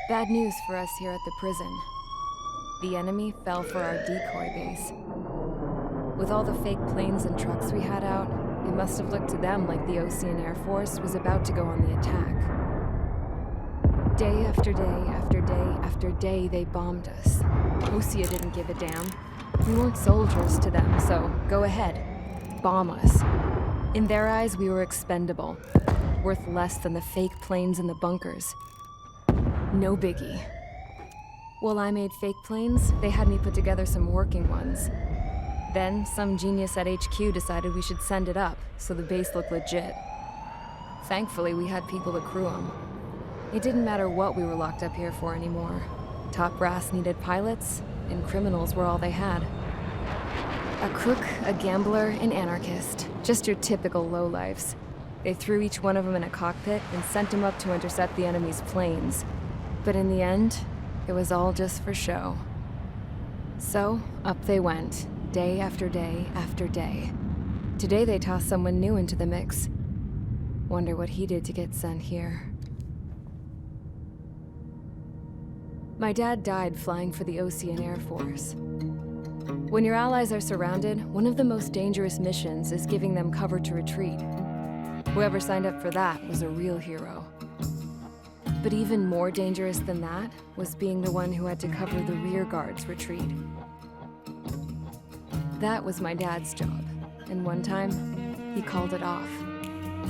Bad news for us here at the prison. The enemy fell for our decoy base. With all the fake planes and trucks we had out, it must have looked to them like the Osean Air Force was about to go on the attack. Day after day after day after day, they bombed us. Osea didn't give a damn. We weren't soldiers to them, so go ahead. Bomb us. In their eyes, we were expendable. Worth less than the fake planes in the bunkers. No biggie. While I made fake planes, they had me put together some working ones. Then, some genius at HQ decided we should send it up, so the base looked legit. Thankfully, we had people to crew them. It didn't matter what we were locked up here for anymore. Top brass needed pilots, and criminals were all they had. A crook, a gambler, an anarchist. Just your typical lowlifes. They threw each one of them in a cockpit and sent them up to intercept the enemy's planes. But in the end, it was all just for show. So, up they went, day after day after day. Today they tossed someone new into the mix. Wonder what he did to get sent here. My dad died flying for the Osean Air Force. When your allies are surrounded, one of the most dangerous missions is giving them cover to retreat. Whoever signed up for that was a real hero. But even more dangerous than that was being the one who had to cover the rear guard's retreat. That was my dad's job, and one time, he called it off.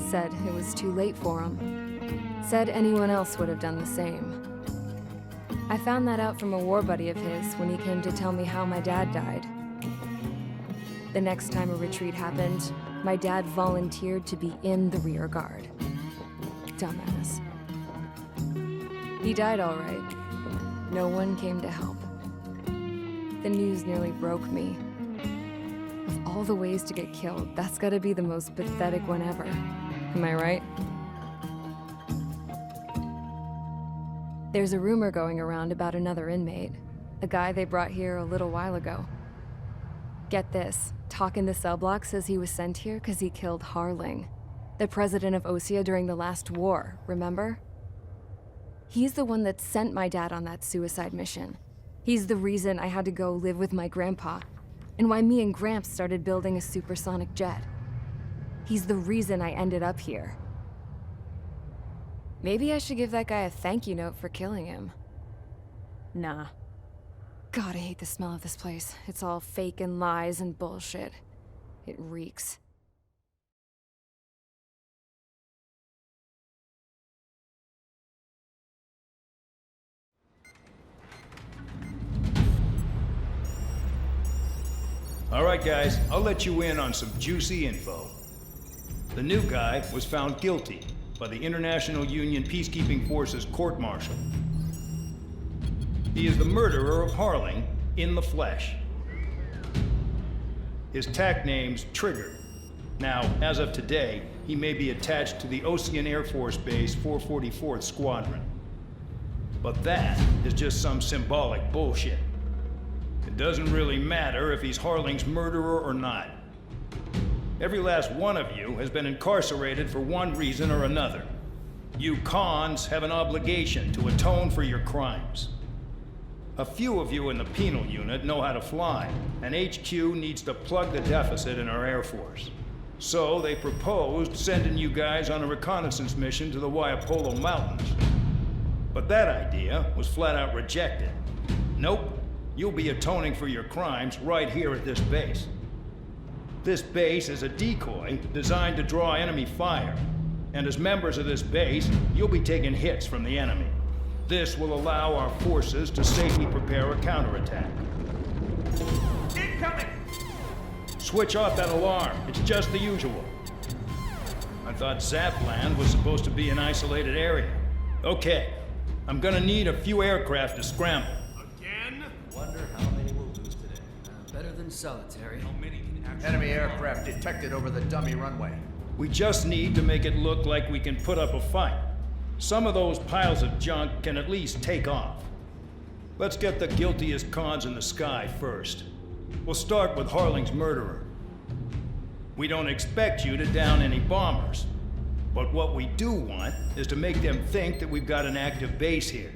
Said it was too late for him. Said anyone else would have done the same. I found that out from a war buddy of his when he came to tell me how my dad died. The next time a retreat happened, my dad volunteered to be in the rear guard. Dumbass. He died all right. No one came to help. The news nearly broke me. Of all the ways to get killed, that's gotta be the most pathetic one ever. Am I right? There's a rumor going around about another inmate. A guy they brought here a little while ago. Get this, talk in the cell block says he was sent here because he killed Harling, the president of Osea during the last war, remember? He's the one that sent my dad on that suicide mission. He's the reason I had to go live with my grandpa, and why me and Gramps started building a supersonic jet. He's the reason I ended up here. Maybe I should give that guy a thank you note for killing him. Nah. God, I hate the smell of this place. It's all fake and lies and bullshit. It reeks. All right, guys, I'll let you in on some juicy info. The new guy was found guilty by the International Union Peacekeeping Forces court-martial. He is the murderer of Harling in the flesh. His TAC name's Trigger. Now, as of today, he may be attached to the Osean Air Force Base 444th Squadron. But that is just some symbolic bullshit. It doesn't really matter if he's Harling's murderer or not. Every last one of you has been incarcerated for one reason or another. You cons have an obligation to atone for your crimes. A few of you in the penal unit know how to fly, and HQ needs to plug the deficit in our Air Force. So they proposed sending you guys on a reconnaissance mission to the Waiapolo Mountains. But that idea was flat out rejected. Nope. You'll be atoning for your crimes right here at this base. This base is a decoy designed to draw enemy fire. And as members of this base, you'll be taking hits from the enemy. This will allow our forces to safely prepare a counterattack. Incoming! Switch off that alarm. It's just the usual. I thought Zapland was supposed to be an isolated area. Okay, I'm gonna need a few aircraft to scramble. Wonder how many we'll lose today. Better than solitary. How many can actually... Enemy aircraft detected over the dummy runway. We just need to make it look like we can put up a fight. Some of those piles of junk can at least take off. Let's get the guiltiest cons in the sky first. We'll start with Harling's murderer. We don't expect you to down any bombers. But what we do want is to make them think that we've got an active base here.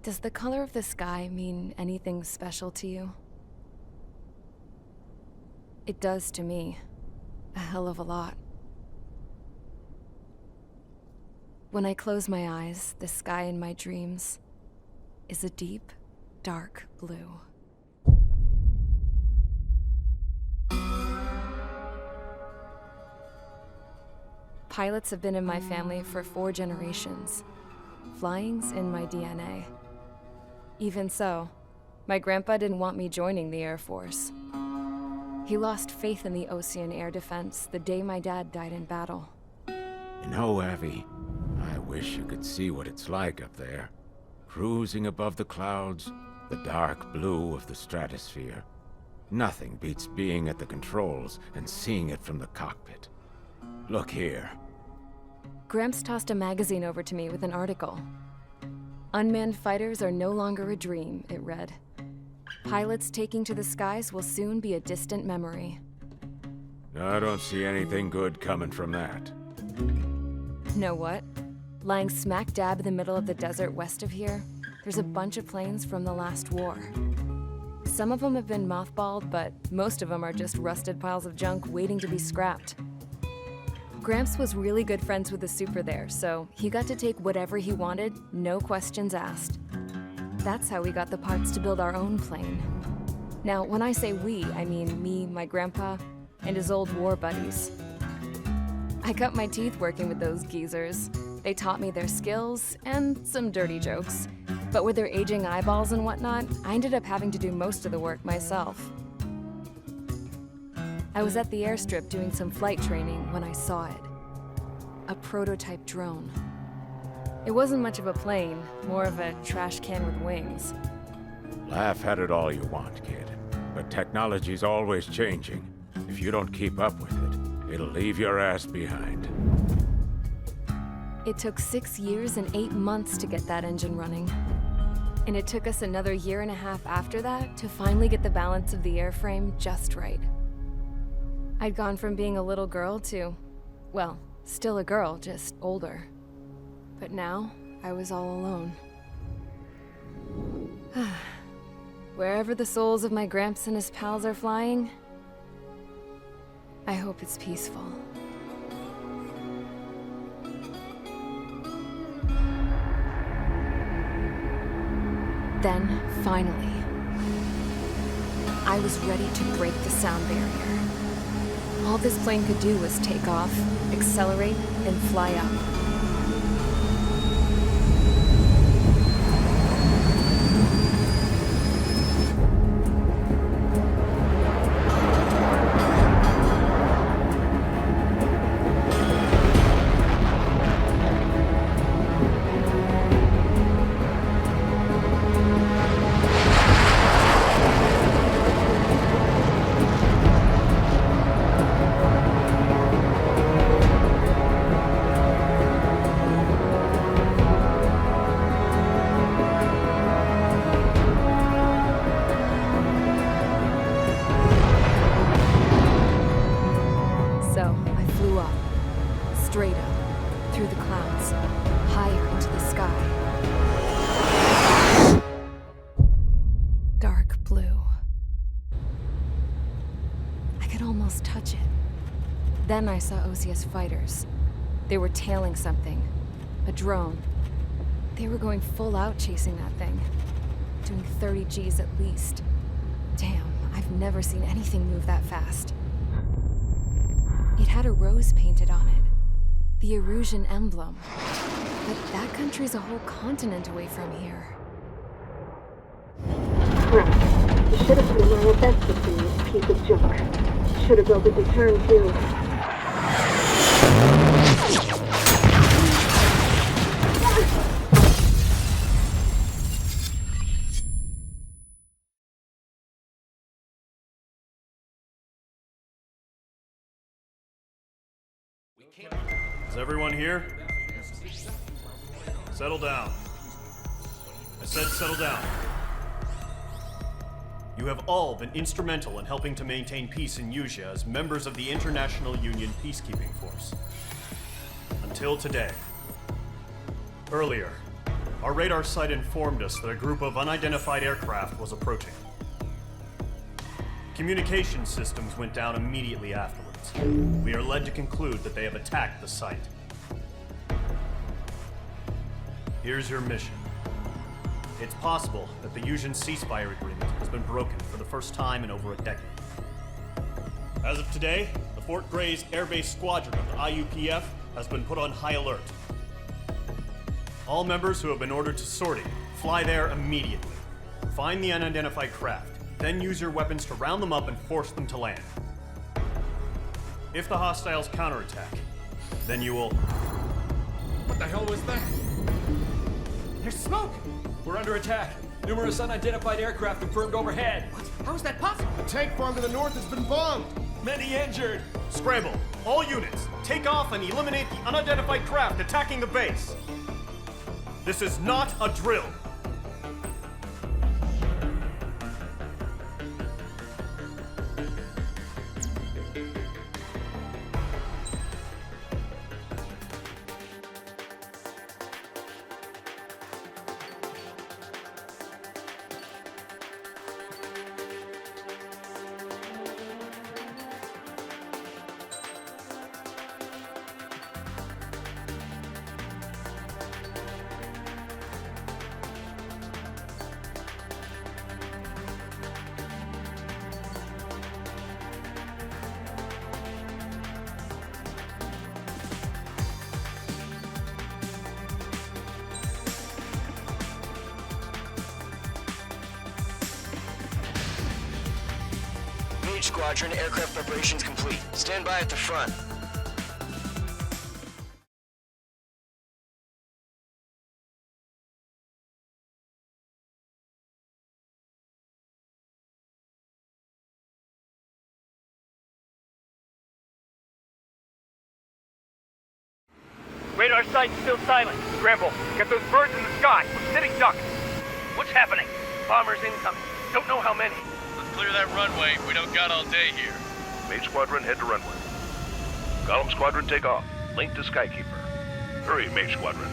Does the color of the sky mean anything special to you? It does to me. A hell of a lot. When I close my eyes, the sky in my dreams is a deep, dark blue. Pilots have been in my family for 4 generations. Flying's in my DNA. Even so, my grandpa didn't want me joining the Air Force. He lost faith in the Osean air defense the day my dad died in battle. You know, Abby, I wish you could see what it's like up there. Cruising above the clouds, the dark blue of the stratosphere. Nothing beats being at the controls and seeing it from the cockpit. Look here. Gramps tossed a magazine over to me with an article. Unmanned fighters are no longer a dream, it read. Pilots taking to the skies will soon be a distant memory. I don't see anything good coming from that. Know what? Lying smack dab in the middle of the desert west of here, there's a bunch of planes from the last war. Some of them have been mothballed, but most of them are just rusted piles of junk waiting to be scrapped. Gramps was really good friends with the super there, so he got to take whatever he wanted, no questions asked. That's how we got the parts to build our own plane. Now, when I say we, I mean me, my grandpa, and his old war buddies. I cut my teeth working with those geezers. They taught me their skills and some dirty jokes. But with their aging eyeballs and whatnot, I ended up having to do most of the work myself. I was at the airstrip doing some flight training when I saw it. A prototype drone. It wasn't much of a plane, more of a trash can with wings. Laugh at it all you want, kid. But technology's always changing. If you don't keep up with it, it'll leave your ass behind. It took 6 years and 8 months to get that engine running. And it took us another 1.5 years after that to finally get the balance of the airframe just right. I'd gone from being a little girl to, well, still a girl, just older. But now, I was all alone. Wherever the souls of my Gramps and his pals are flying, I hope it's peaceful. Then, finally, I was ready to break the sound barrier. All this plane could do was take off, accelerate, and fly up. Straight up, through the clouds, higher into the sky. Dark blue. I could almost touch it. Then I saw Osia's fighters. They were tailing something. A drone. They were going full out chasing that thing. Doing 30 Gs at least. Damn, I've never seen anything move that fast. It had a rose painted on it. The Erusian emblem. But that country's a whole continent away from here. Crap. You should have been my best with this piece of junk. Should have built a deterrent too. Is everyone here? Settle down. I said settle down. You have all been instrumental in helping to maintain peace in Usea as members of the International Union Peacekeeping Force. Until today. Earlier, our radar site informed us that a group of unidentified aircraft was approaching. Communication systems went down immediately afterwards. We are led to conclude that they have attacked the site. Here's your mission. It's possible that the Yuuzhan ceasefire agreement has been broken for the first time in over a decade. As of today, the Fort Grays Air Base Squadron of the IUPF has been put on high alert. All members who have been ordered to sortie, fly there immediately. Find the unidentified craft, then use your weapons to round them up and force them to land. If the hostiles counterattack, then you will... What the hell was that? There's smoke! We're under attack. Numerous unidentified aircraft confirmed overhead. What? How is that possible? The tank farm to the north has been bombed. Many injured. Scramble! All units, take off and eliminate the unidentified craft attacking the base! This is not a drill! Squadron, aircraft preparations complete. Stand by at the front. Radar site's still silent. Scramble. Get those birds in the sky. We're sitting ducks. What's happening? Bombers incoming. Don't know how many. Clear that runway. We don't got all day here. Mage Squadron, head to runway. Golem Squadron, take off. Link to Skykeeper. Hurry, Mage Squadron.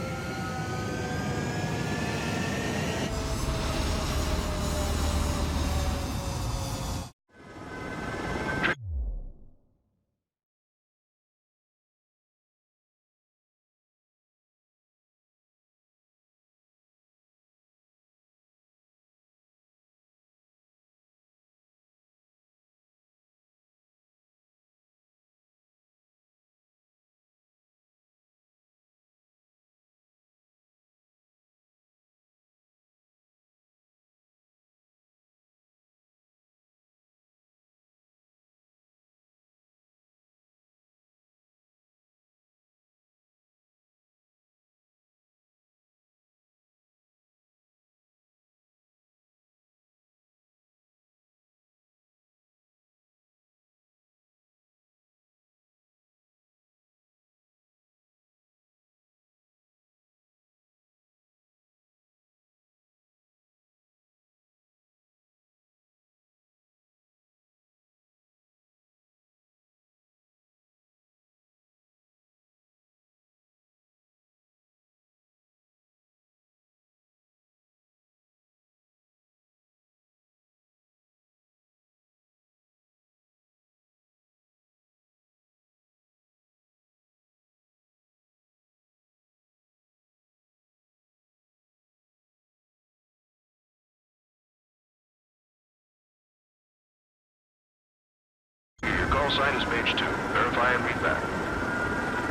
Your call sign is Mage 2. Verify and read back.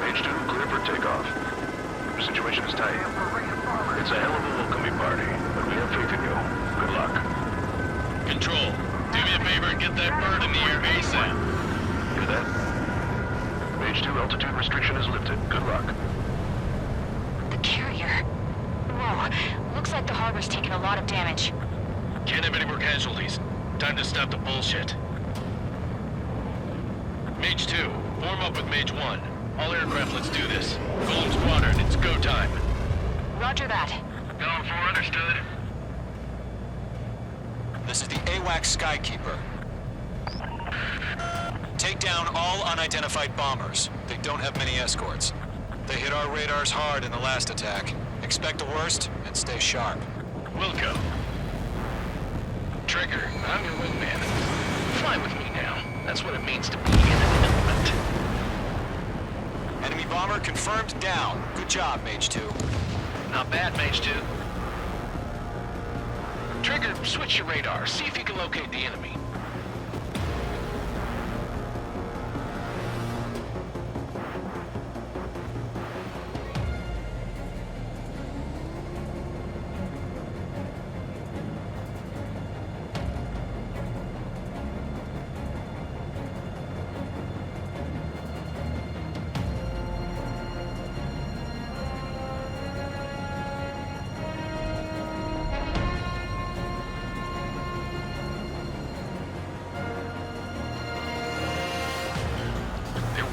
Mage 2, clear for takeoff. Your situation is tight. It's a hell of a welcoming party, but we have faith in you. Good luck. Control, do me a favor and get that bird in the air ASAP. Hear that? Mage 2, altitude restriction is lifted. Good luck. The carrier. Whoa, looks like the harbor's taken a lot of damage. Can't have any more casualties. Time to stop the bullshit. Mage 2, form up with Mage 1. All aircraft, let's do this. Golem Squadron, it's go time. Roger that. Going for understood. This is the AWAC Skykeeper. Take down all unidentified bombers. They don't have many escorts. They hit our radars hard in the last attack. Expect the worst and stay sharp. Wilco. Trigger, I'm your wingman. Fly with me now. That's what it means to be in an element. Enemy bomber confirmed down. Good job, Mage 2. Not bad, Mage 2. Trigger, switch your radar. See if you can locate the enemy.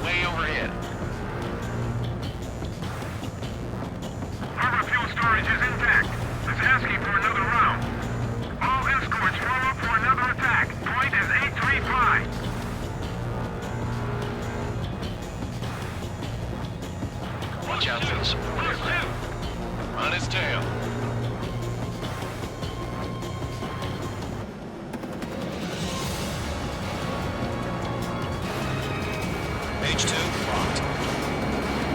Way overhead. Harbor fuel storage is intact. It's asking for another round. All escorts form up for another attack. Point is 835. Watch out for the support aircraft. On his tail. Mage 2, locked.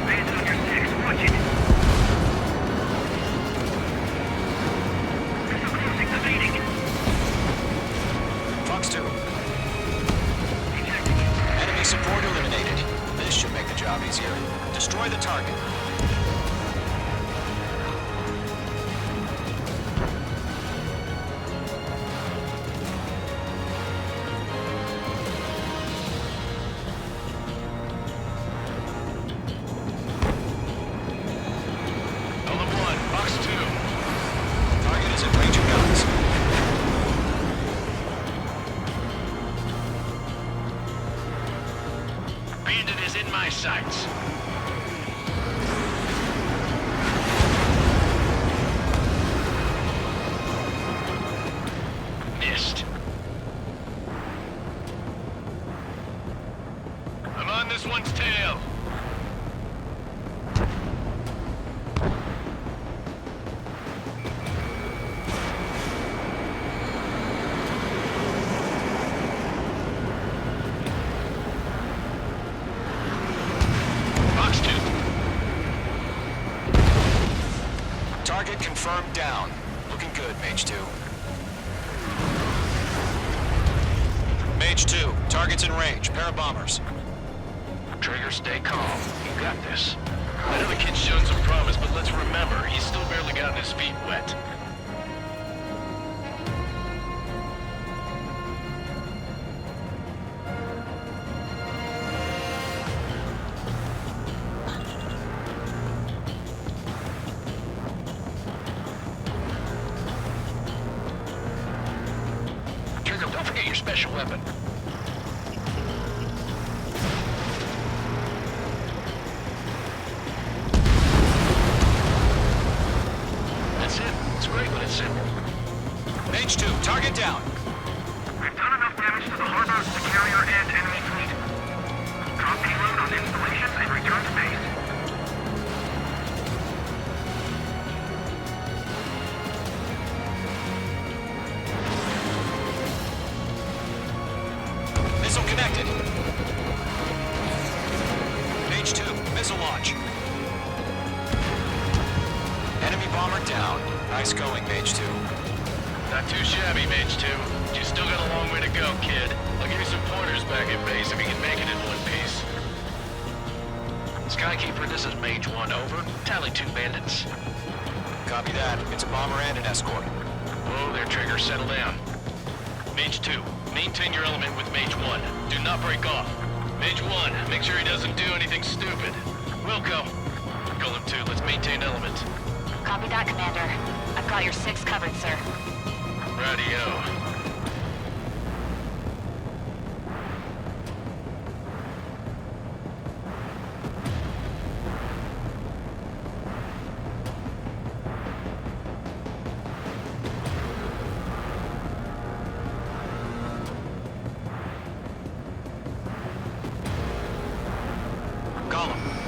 Man's on your 6, watch it. Missile cruising, evading. Fox 2. Enemy support eliminated. This should make the job easier. Destroy the target. Bandit is in my sights. Missed. I'm on this one's tail. Target confirmed down. Looking good, Mage 2. Mage 2, target's in range. Pair of bombers. Trigger, stay calm. You got this. I know the kid's shown some promise, but let's remember, he's still barely gotten his feet wet. Don't forget your special weapon. That's it. It's great when it's simple. Mage 2, target down. We've done enough damage to the harbor, the carrier, and enemy fleet. Drop payload on installations and return to base. Missile connected. Mage 2, missile launch. Enemy bomber down. Nice going, Mage 2. Not too shabby, Mage 2. You still got a long way to go, kid. I'll give you some pointers back at base if you can make it in one piece. Skykeeper, this is Mage 1, over. Tally 2 bandits. Copy that. It's a bomber and an escort. Whoa there, Trigger. Settle down. Mage 2, maintain your element with Mage 1. Do not break off. Mage 1, make sure he doesn't do anything stupid. Wilco. Golem 2, let's maintain element. Copy that, Commander. I've got your 6 covered, sir. Radio.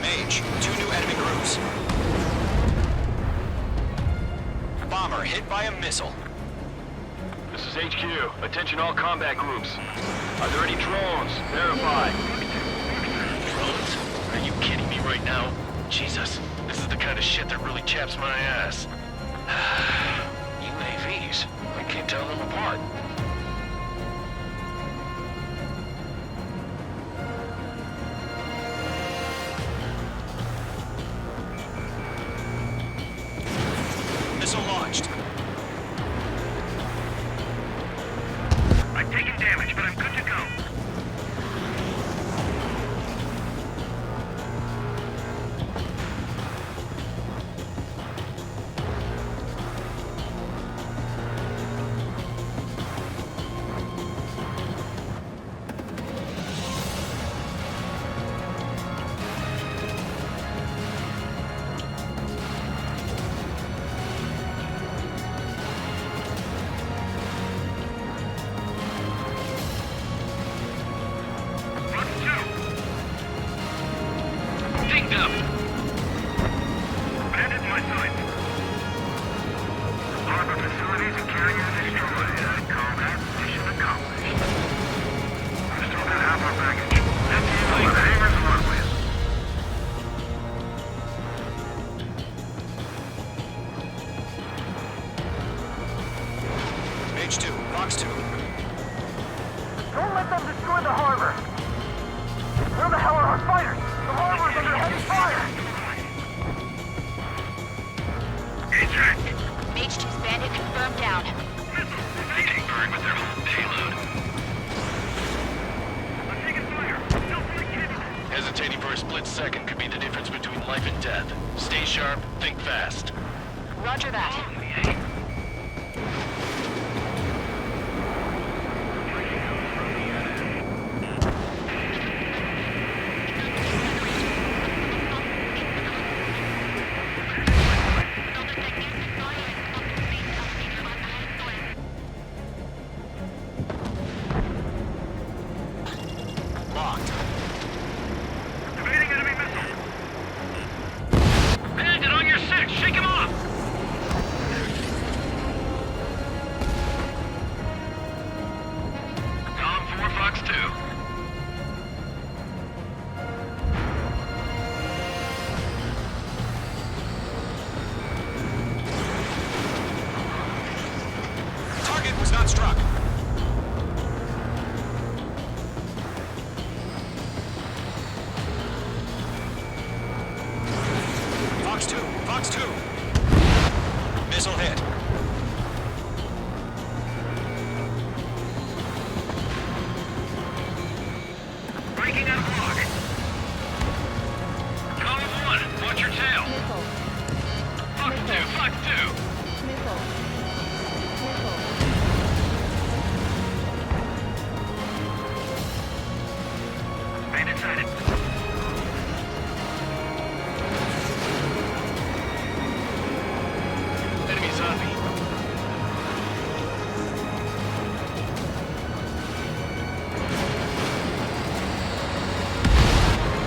Mage, 2 new enemy groups. bomber hit by a missile. This is HQ. Attention all combat groups. Are there any drones? Verify. Drones? Are you kidding me right now? Jesus, this is the kind of shit that really chaps my ass. UAVs? I can't tell them apart. Missile launched. I'm taking damage, but I'm good to go. Dinged up. Bandit in my sights. Harbor facilities and carriers destroyed. I call that mission accomplished. We still got half our baggage. That's the hangars along with. Mage 2, Fox 2. Don't let them destroy the harbor. Where the hell are our fighters? The harbor's under heavy fire. Eject. Mage 2's bandit confirmed down. They didn't burn with their whole payload. I'm taking fire. Hesitating for a split second could be the difference between life and death. Stay sharp, think fast. Roger that. Locked. Evading enemy missile. Bandit on your six. Shake him off. Tom 4, Fox 2. Target was not struck. Fox 2, Fox 2. Missile hit. Breaking out of lock. Column 1, watch your tail. Fox 2, Fox 2. Bandit sighted. Enemy zombie.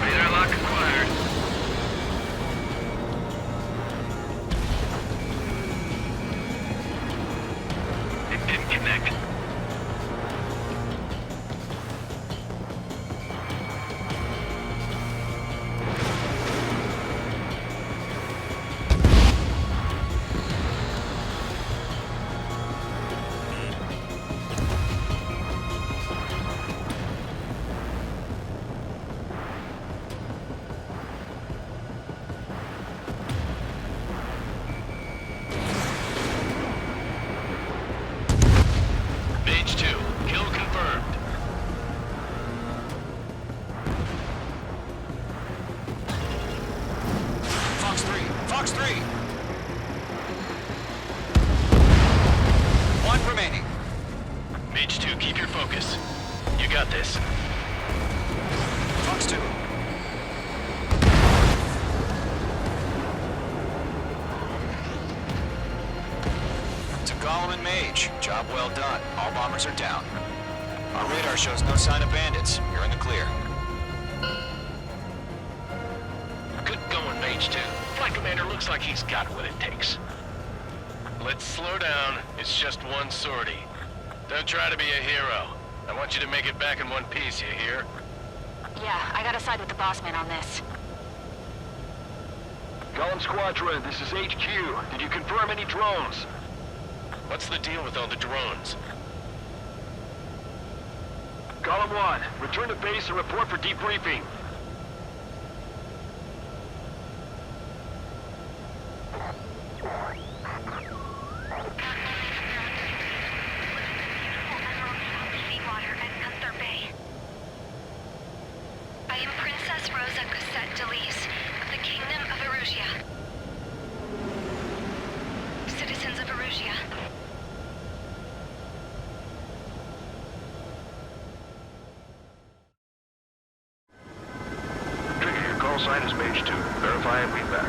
Radar lock acquired. It didn't connect. Mage 2, kill confirmed. Fox 3, Fox 3. One remaining. Mage 2, keep your focus. You got this. Fox 2. To Gollum and Mage, job well done. All bombers are down. Our radar shows no sign of bandits. You're in the clear. Good going, Mage 2. Flight commander looks like he's got what it takes. let's slow down. It's just one sortie. Don't try to be a hero. I want you to make it back in one piece, you hear? Yeah, I gotta side with the boss man on this. Golem Squadron, this is HQ. Did you confirm any drones? What's the deal with all the drones? Golem 1, return to base and report for debriefing. Seawater at Gunther Bay. I am Princess Rosa Cosette Delise of the Kingdom of Erusia. Citizens of Erusia. Trigger, your call sign is Mage 2. Verify and read back.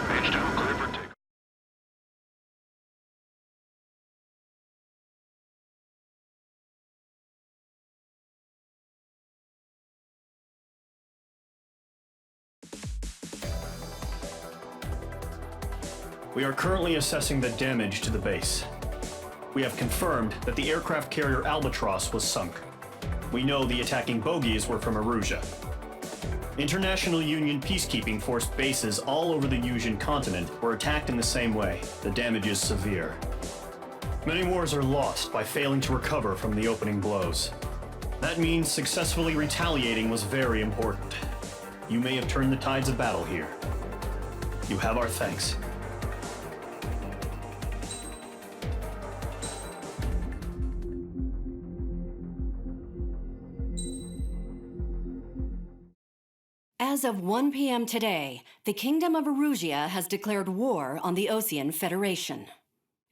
Mage 2, clear for takeoff. We are currently assessing the damage to the base. We have confirmed that the aircraft carrier Albatross was sunk. We know the attacking bogies were from Erusia. International Union peacekeeping force bases all over the Yusian continent were attacked in the same way. The damage is severe. Many wars are lost by failing to recover from the opening blows. That means successfully retaliating was very important. You may have turned the tides of battle here. You have our thanks. As of 1 p.m. today, the Kingdom of Erusia has declared war on the Osean Federation.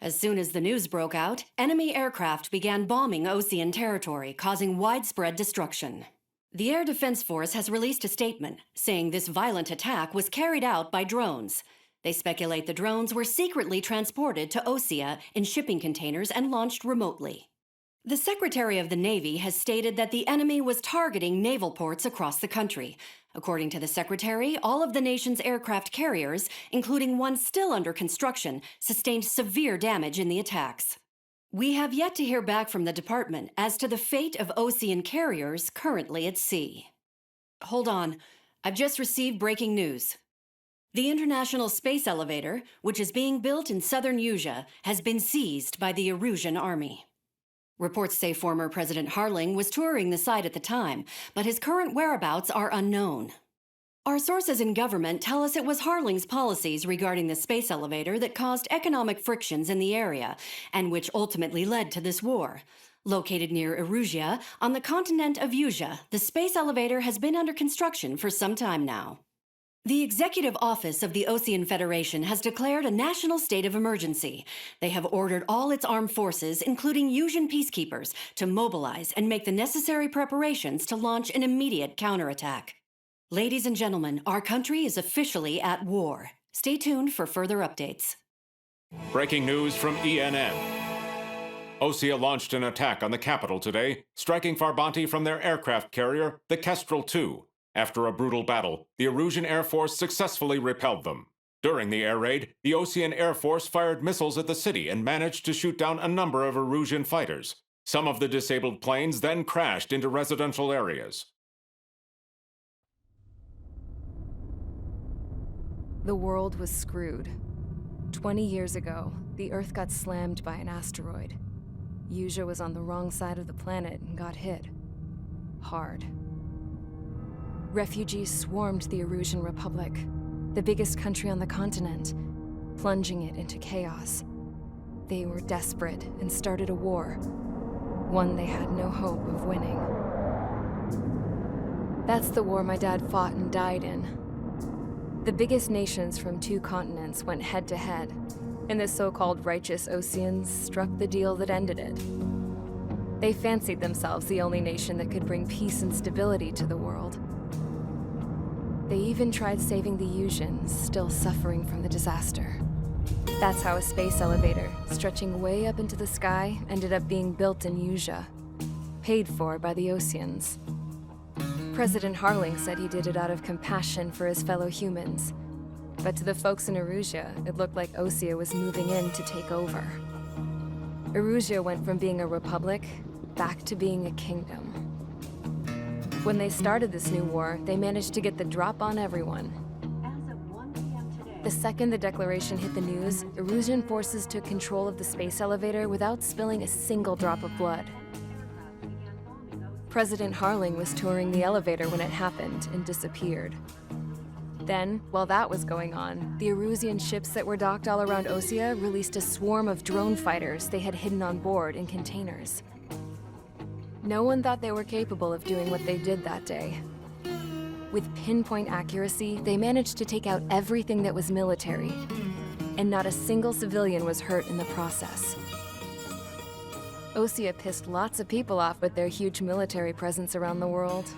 As soon as the news broke out, enemy aircraft began bombing Osean territory, causing widespread destruction. The Air Defense Force has released a statement saying this violent attack was carried out by drones. They speculate the drones were secretly transported to Osea in shipping containers and launched remotely. The Secretary of the Navy has stated that the enemy was targeting naval ports across the country. According to the Secretary, all of the nation's aircraft carriers, including one still under construction, sustained severe damage in the attacks. We have yet to hear back from the department as to the fate of Osean carriers currently at sea. Hold on, I've just received breaking news. The International Space Elevator, which is being built in southern Yuja, has been seized by the Erusian army. Reports say former President Harling was touring the site at the time, but his current whereabouts are unknown. Our sources in government tell us it was Harling's policies regarding the space elevator that caused economic frictions in the area, and which ultimately led to this war. Located near Erusia, on the continent of Yuja, the space elevator has been under construction for some time now. The Executive Office of the Osean Federation has declared a national state of emergency. They have ordered all its armed forces, including Yusian peacekeepers, to mobilize and make the necessary preparations to launch an immediate counterattack. Ladies and gentlemen, our country is officially at war. Stay tuned for further updates. Breaking news from ENN. Osea launched an attack on the capital today, striking Farbanti from their aircraft carrier, the Kestrel II. After a brutal battle, the Erusian Air Force successfully repelled them. During the air raid, the Osean Air Force fired missiles at the city and managed to shoot down a number of Erusian fighters. Some of the disabled planes then crashed into residential areas. The world was screwed. 20 years ago, the Earth got slammed by an asteroid. Yuja was on the wrong side of the planet and got hit. Hard. Refugees swarmed the Erusian Republic, the biggest country on the continent, plunging it into chaos. They were desperate and started a war, one they had no hope of winning. That's the war my dad fought and died in. The biggest nations from 2 continents went head-to-head, and the so-called righteous Oseans struck the deal that ended it. They fancied themselves the only nation that could bring peace and stability to the world. They even tried saving the Yusians, still suffering from the disaster. That's how a space elevator, stretching way up into the sky, ended up being built in Yuja, paid for by the Oseans. President Harling said he did it out of compassion for his fellow humans. But to the folks in Erusia, it looked like Osea was moving in to take over. Erusia went from being a republic back to being a kingdom. When they started this new war, they managed to get the drop on everyone. The second the declaration hit the news, Erusian forces took control of the space elevator without spilling a single drop of blood. President Harling was touring the elevator when it happened and disappeared. Then, while that was going on, the Erusian ships that were docked all around Osea released a swarm of drone fighters they had hidden on board in containers. No one thought they were capable of doing what they did that day. With pinpoint accuracy, they managed to take out everything that was military, and not a single civilian was hurt in the process. Osea pissed lots of people off with their huge military presence around the world.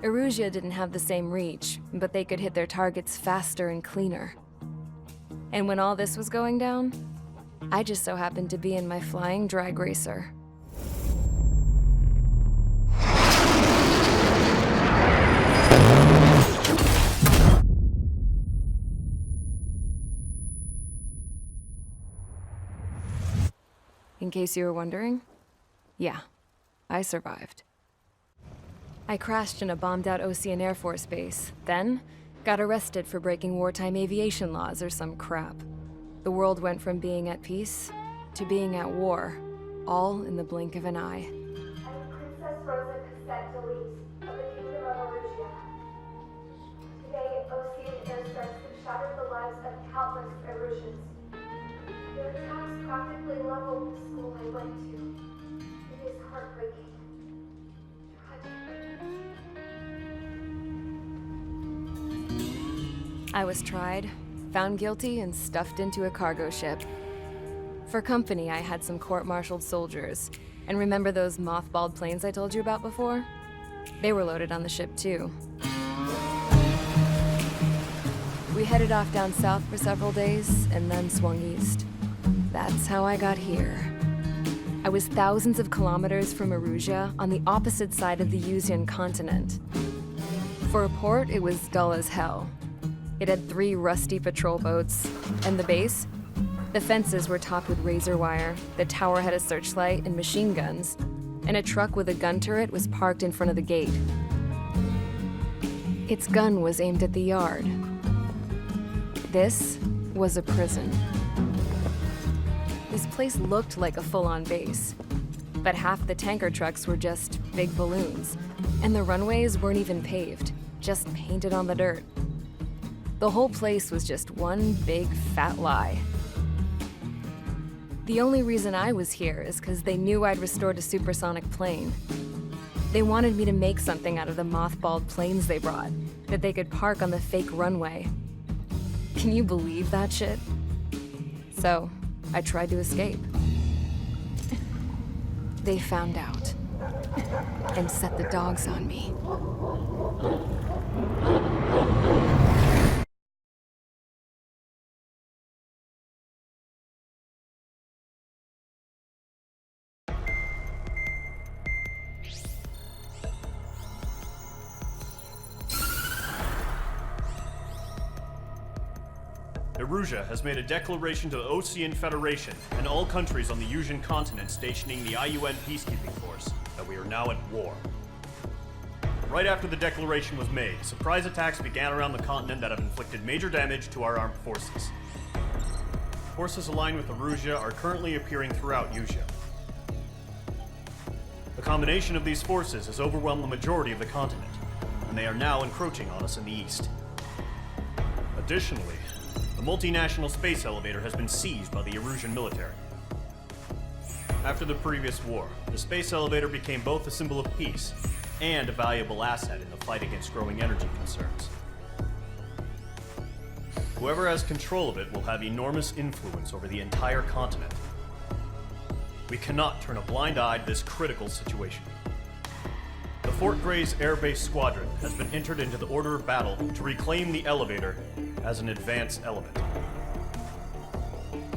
Erusia didn't have the same reach, but they could hit their targets faster and cleaner. And when all this was going down, I just so happened to be in my flying drag racer. In case you were wondering, yeah, I survived. I crashed in a bombed-out Osean Air Force base, then got arrested for breaking wartime aviation laws or some crap. The world went from being at peace to being at war, all in the blink of an eye. I'm Princess Rosa Cassette Delise of the Kingdom of Erusia. Today, Osean airstrikes have shattered the lives of countless Erusians. Their attacks practically leveled the school I went to. It is heartbreaking. I was tried, found guilty, and stuffed into a cargo ship. For company, I had some court-martialed soldiers. And remember those mothballed planes I told you about before? They were loaded on the ship, too. We headed off down south for several days, and then swung east. That's how I got here. I was thousands of kilometers from Erusia, on the opposite side of the Yuzian continent. For a port, it was dull as hell. It had 3 rusty patrol boats, and the base? The fences were topped with razor wire, the tower had a searchlight and machine guns, and a truck with a gun turret was parked in front of the gate. Its gun was aimed at the yard. This was a prison. This place looked like a full-on base, but half the tanker trucks were just big balloons, and the runways weren't even paved, just painted on the dirt. The whole place was just one big fat lie. The only reason I was here is because they knew I'd restored a supersonic plane. They wanted me to make something out of the mothballed planes they brought, that they could park on the fake runway. Can you believe that shit? So, I tried to escape. They found out, and set the dogs on me. Erusia has made a declaration to the Osean Federation and all countries on the Yuzian continent stationing the IUN peacekeeping force that we are now at war. Right after the declaration was made, surprise attacks began around the continent that have inflicted major damage to our armed forces. Forces aligned with Erusia are currently appearing throughout Yusia. The combination of these forces has overwhelmed the majority of the continent, and they are now encroaching on us in the east. Additionally, the multinational space elevator has been seized by the Erusian military. After the previous war, the space elevator became both a symbol of peace and a valuable asset in the fight against growing energy concerns. Whoever has control of it will have enormous influence over the entire continent. We cannot turn a blind eye to this critical situation. The Fort Grays Air Base Squadron has been entered into the order of battle to reclaim the elevator as an advance element.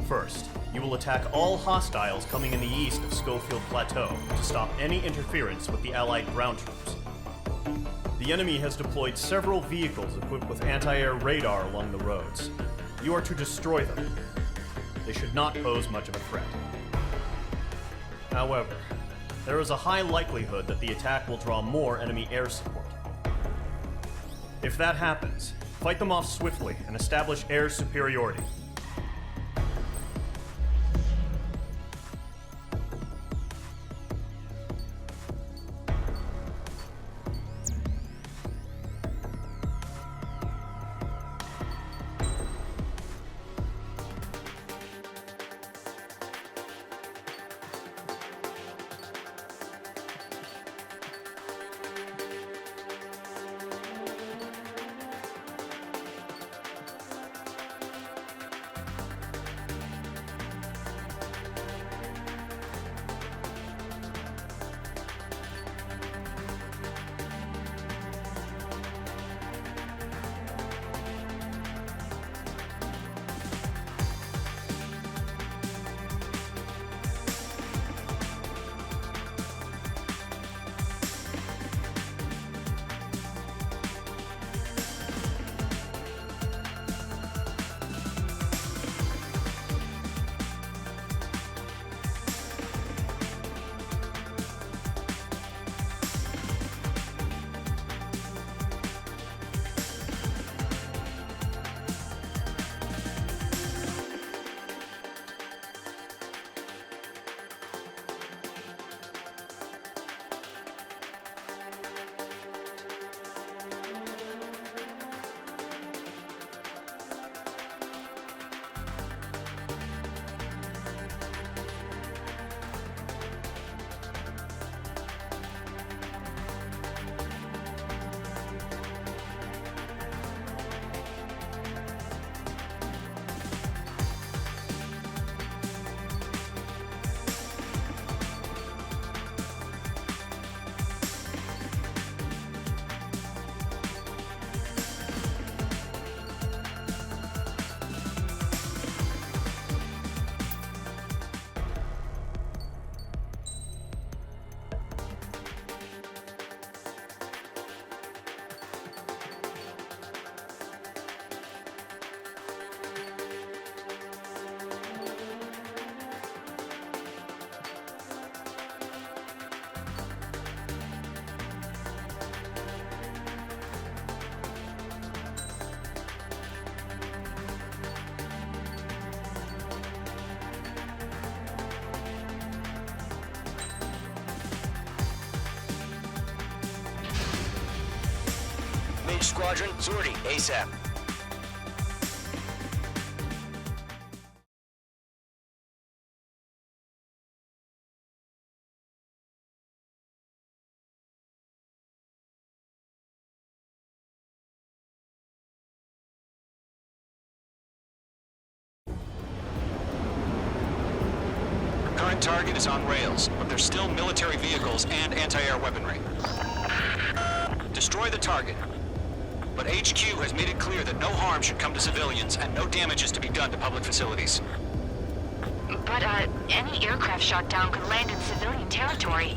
First, you will attack all hostiles coming in the east of Schofield Plateau to stop any interference with the Allied ground troops. The enemy has deployed several vehicles equipped with anti-air radar along the roads. You are to destroy them. They should not pose much of a threat. However, there is a high likelihood that the attack will draw more enemy air support. If that happens, fight them off swiftly and establish air superiority. Mage Squadron, sortie, ASAP. Current target is on rails, but there's still military vehicles and anti-air weaponry. Destroy the target. But HQ has made it clear that no harm should come to civilians and no damage is to be done to public facilities. But, any aircraft shot down could land in civilian territory.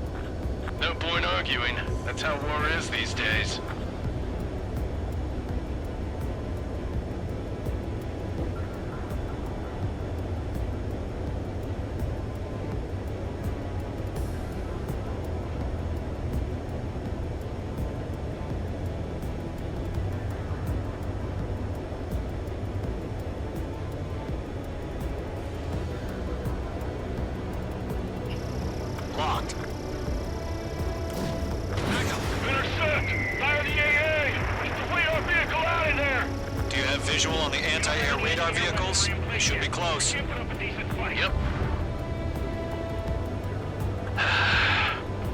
No point arguing. That's how war is these days. Locked. Intercept! Fire the AA! Get the radar vehicle out of there! Do you have visual on the anti-air radar vehicles? They should be close. Yep.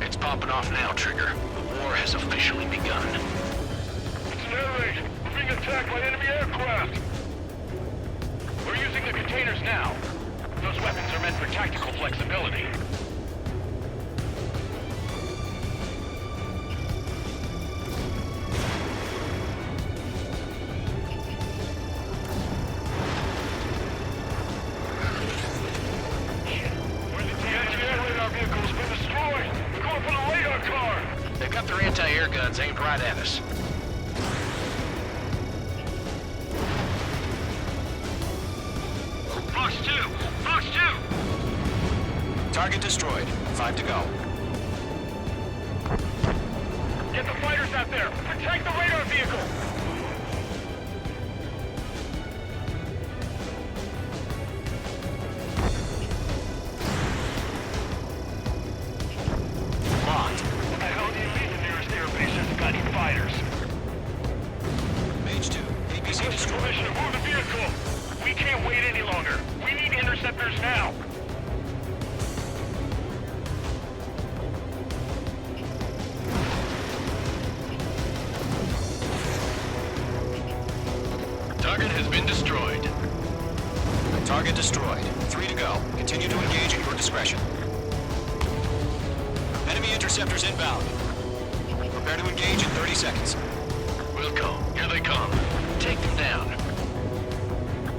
It's popping off now, Trigger. The war has officially begun. It's an air raid. We're being attacked by enemy aircraft. We're using the containers now. Those weapons are meant for tactical flexibility. They've got their their anti-air guns aimed right at us. Fox 2! Fox 2! Target destroyed. 5 to go. Get the fighters out there! Protect the radar vehicle! Locked. What the hell do you mean the nearest airbase hasn't got any fighters? Mage 2. APC What's the destroyed. permission to move the vehicle? We can't wait any longer. We need interceptors now. Target has been destroyed. Target destroyed. 3 to go. Continue to engage at your discretion. Enemy interceptors inbound. Prepare to engage in 30 seconds. Wilco, here they come. Take them down.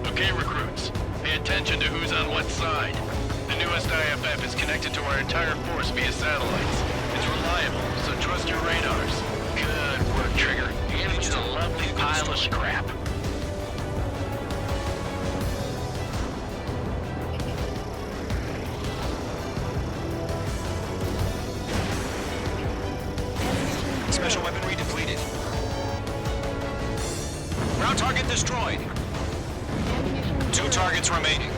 Okay, recruits. Pay attention to who's on what side. The newest IFF is connected to our entire force via satellites. It's reliable, so trust your radars. Good work, Trigger. The enemy's a lovely pile of scrap. Special weaponry depleted. Ground target destroyed. 2 targets remaining.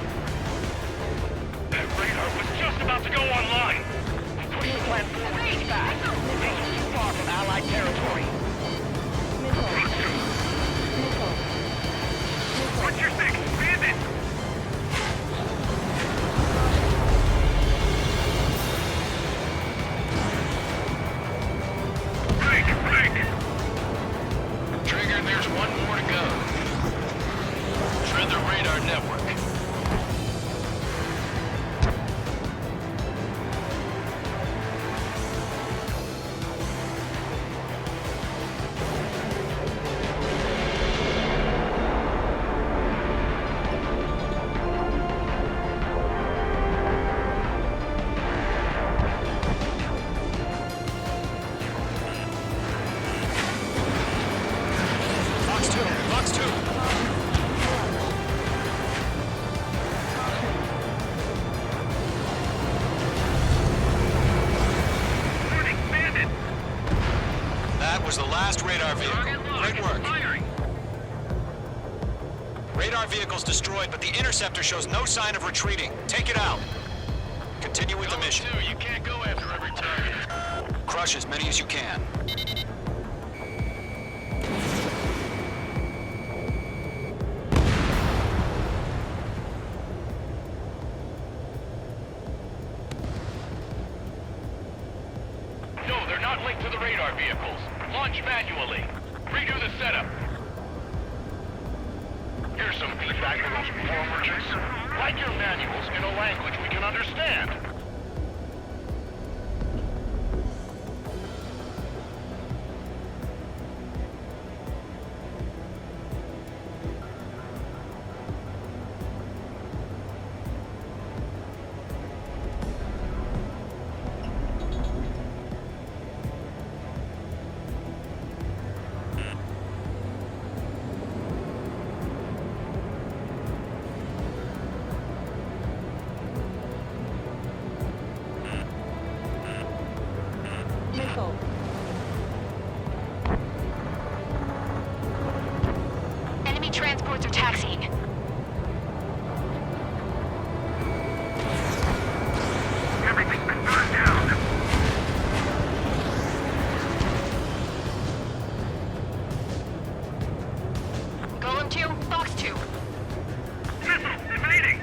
That radar was just about to go online. Push the plan forward as fast. Things are too far from Allied territory. What's your six? Bandit! Trigger, there's one more to go. Shred the radar network. Fox 2. Fox 2. That was the last radar vehicle. Great work. Radar vehicle's destroyed, but the interceptor shows no sign of retreating. Take it out. Continue with the mission. You can't go after every target. Crush as many as you can. No, they're not linked to the radar vehicles. Launch manually. Redo the setup. Here's some feedback from those performers. Write your manuals in a language we can understand. Enemy transports are taxiing. Everything's been burned down. Golem 2, Fox 2. Missile invading.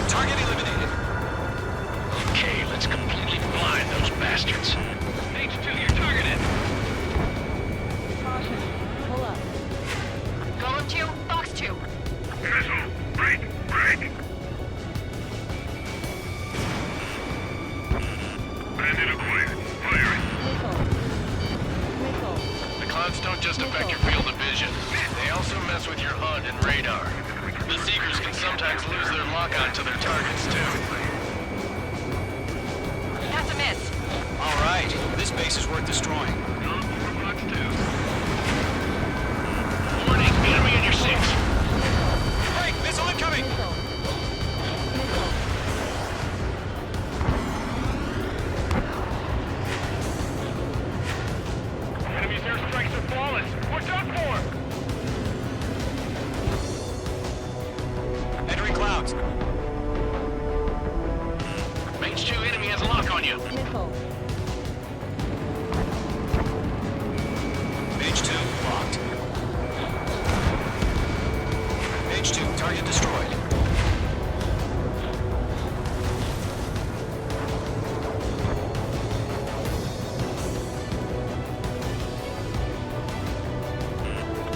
Target eliminated. HUD and radar. The Seekers can sometimes lose their lock-on to their targets, too. That's a miss. All right, this base is worth destroying. Warning, enemy in your 6. Hey, missile incoming! Enemy's airstrikes are flawless. We're done for! Entering clouds. Mage 2 enemy has a lock on you. Mage 2 locked. Mage 2, target destroyed.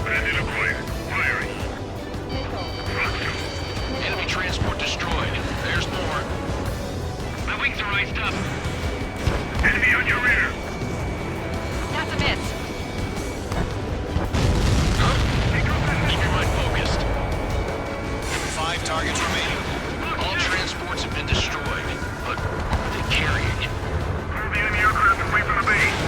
Bandit acquired. Firing. Enemy transport destroyed. There's more. My wings are raised up. Enemy on your rear. That's a miss. Keep your mind focused. 5 targets remaining. All transports have been destroyed, but they're carrying it. Move the enemy aircraft away from the base.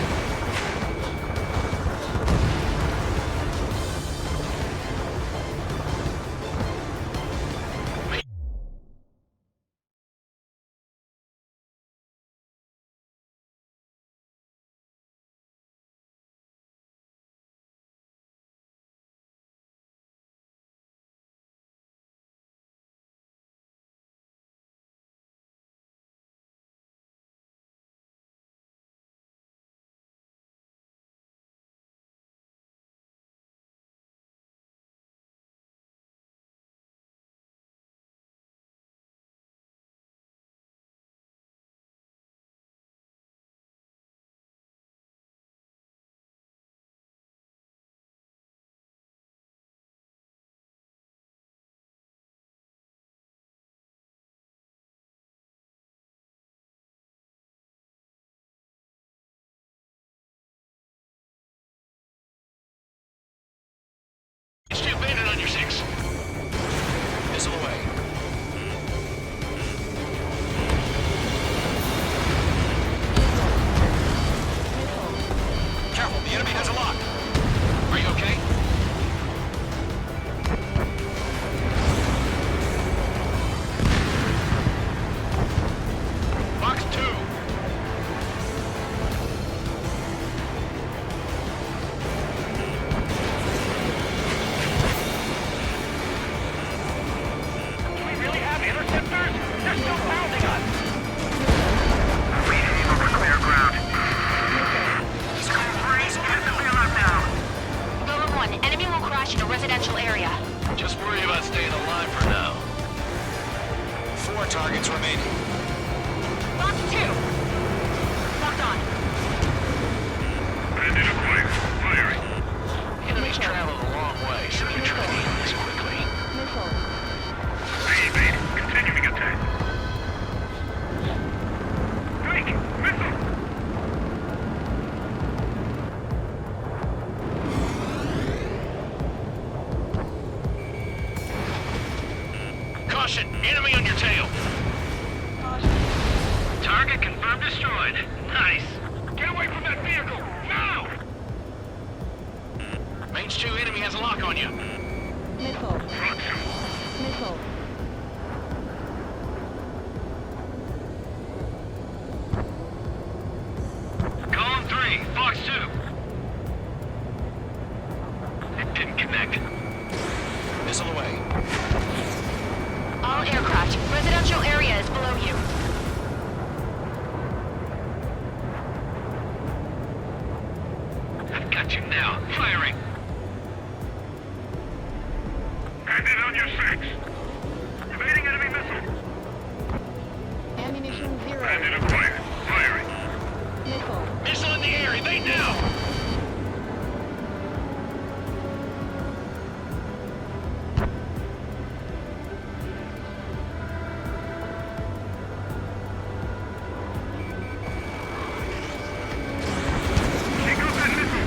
Mage 2 bandit on your 6. Missile away. Careful, the enemy has a lock. Are you okay? Fox 2. Do we really have interceptors? They're still pounding us. We aim over clear ground. Get the wheel up now. Rover 1, enemy will crash in a residential area. Just worry about staying alive for now. 4 targets remaining. Fox 2. Locked on. Bandit acquired. Firing. Enemies traveled a long way, so you're trying to end this quickly. Evade. Continuing attack. Drake! Missile! Caution! Enemy on your tail! Target confirmed destroyed. Nice. Get away from that vehicle! Now! Mage 2 enemy has a lock on you. Column 3, Fox 2. It didn't connect. Missile away. All aircraft, residential area is below you. I've got you now. Firing. Bandit on your 6. Evading enemy missile. Ammunition 0. Bandit acquired. Firing. Missile in the air. Evade now. Take off that missile.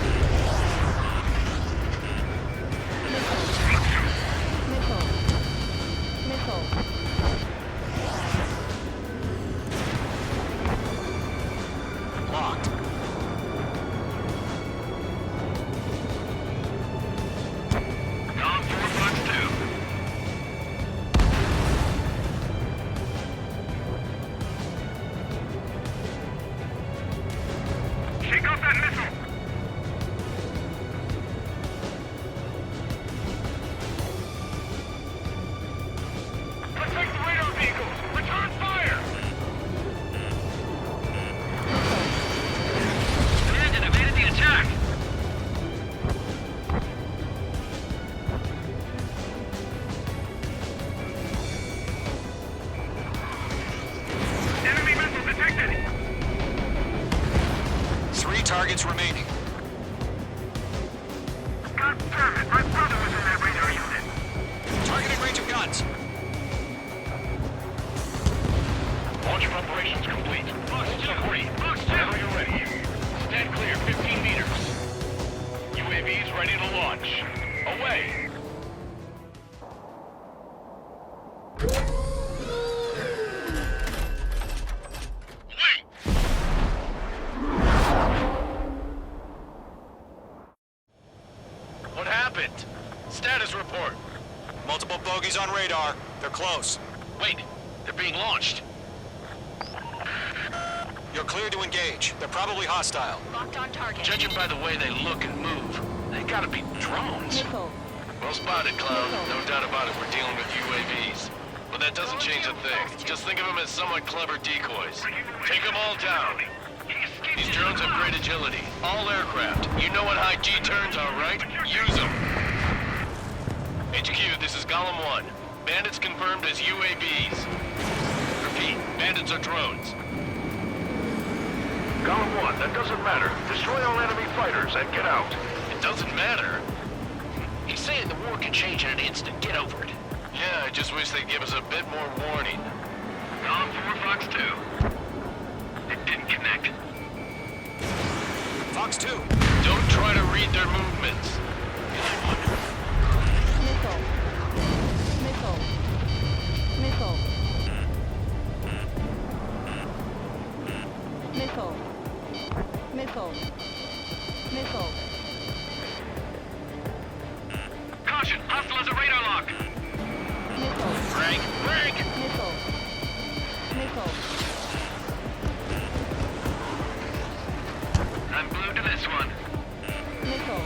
units remaining. God damn it! My brother was in that radar unit! Targeting range of guns. Launch preparations complete. Fox 2! Fox 2! Whenever you're ready. Stand clear, 15 meters. UAVs ready to launch. Away! What happened? Status report. Multiple bogies on radar. They're close. Wait, they're being launched. You're clear to engage. They're probably hostile. Locked on target. Judging by the way they look and move, they gotta be drones. Well spotted, Cloud. No doubt about it, we're dealing with UAVs. But that doesn't change a thing. Just think of them as somewhat clever decoys. Take them all down. These drones have great agility. All aircraft. You know what high G turns are, right? Use them. HQ, this is Golem 1. Bandits confirmed as UAVs. Repeat, bandits are drones. Golem 1, that doesn't matter. Destroy all enemy fighters and get out. It doesn't matter. He's saying the war can change in an instant. Get over it. Yeah, I just wish they'd give us a bit more warning. Golem 4, Fox 2. It didn't connect. Fox 2. Don't try to read their movements. Missile. Missile. Missile. Missile. Missile. Missile. Caution! Hostile has a radar lock! Missile. Frank! Frank! Missile. Missile. I'm glued to this one. Missile.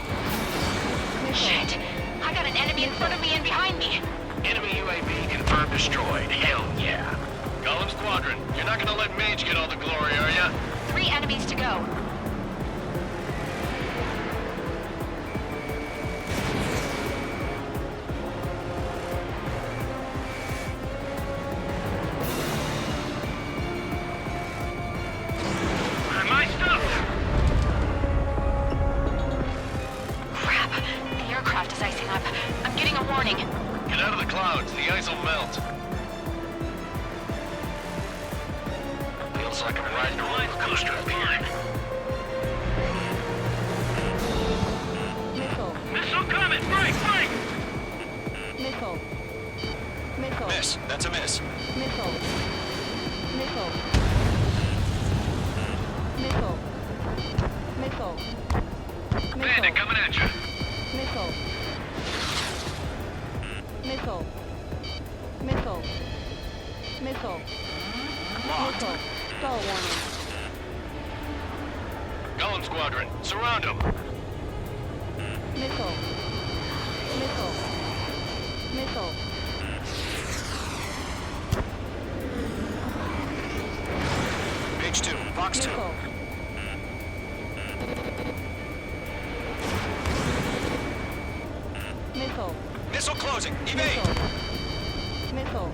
Shit! I got an enemy in front of me and behind me. Enemy UAV confirmed destroyed. Hell yeah. Golem Squadron, you're not gonna let Mage get all the glory, are ya? 3 enemies to go. My stuff! Crap. The aircraft is icing up. I'm getting a warning. Get out of the clouds, the ice will melt. Feels like I'm riding a roller coaster up here. Missile. Missile coming! Break! Break! Missile. Missile. Miss. That's a miss. Missile. Missile. Missile. Missile. Bandit coming at you! Missile. Missile. Missile. Missile. Locked. Missile. Stall warning. Golem Squadron, surround them. Missile. Missile. Missile. Page 2. Fox 2. Missile. Missile. Missile closing. Evade. Missile.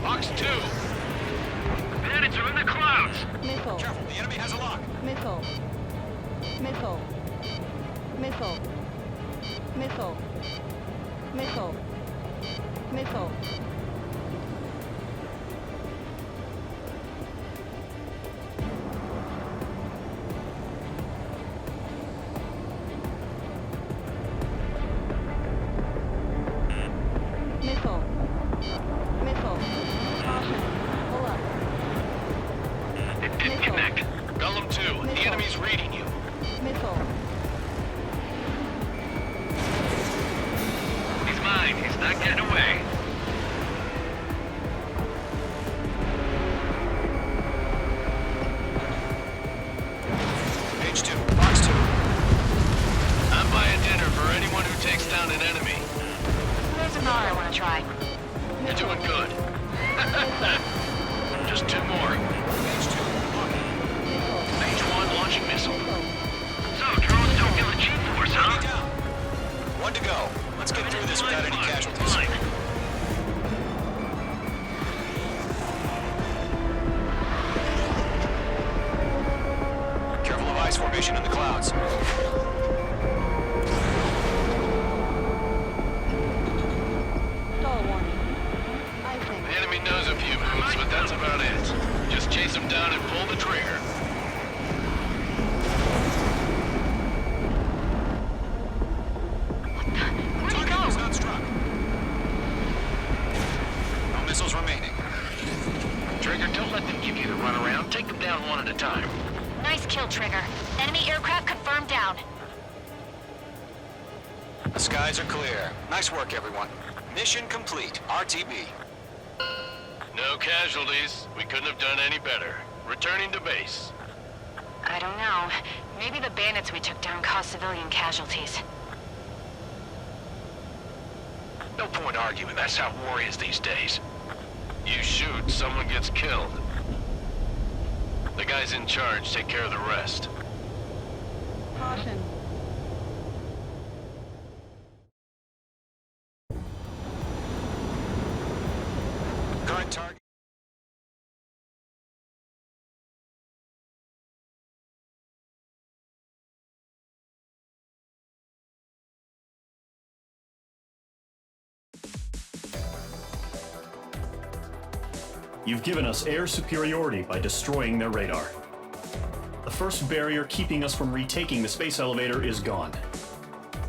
Fox 2. Bandits are in the clouds! Missile. Careful. The enemy has a lock. Missile. Missile. Missile. Missile. Missile. Missile. Missile. Missile. Caution. Pull up. It didn't connect. Golem 2, the enemy's reading you. Missile. He's mine. He's not getting away. Page 2. Fox 2. I'm buying dinner for anyone who takes down an enemy. There's another I want to try. You're doing good. Just 2 more. Page 2. Locking. Mage 1 launching missile. So, drones don't kill the G-Force, huh? Enemy down. 1 to go. Let's get through this without any casualties. the clouds. Stall warning. Icing. The enemy knows a few moves, but that's about it. Just chase them down and pull the trigger. Where'd he go? He's not struck. No missiles remaining. Trigger, don't let them give you the runaround. Take them down one at a time. Nice kill, Trigger. Enemy aircraft confirmed down. The skies are clear. Nice work, everyone. Mission complete. RTB. No casualties. We couldn't have done any better. Returning to base. I don't know. Maybe the bandits we took down caused civilian casualties. No point arguing. That's how war is these days. You shoot, someone gets killed. The guys in charge take care of the rest. Caution. Current target. You've given us air superiority by destroying their radar. The first barrier keeping us from retaking the space elevator is gone.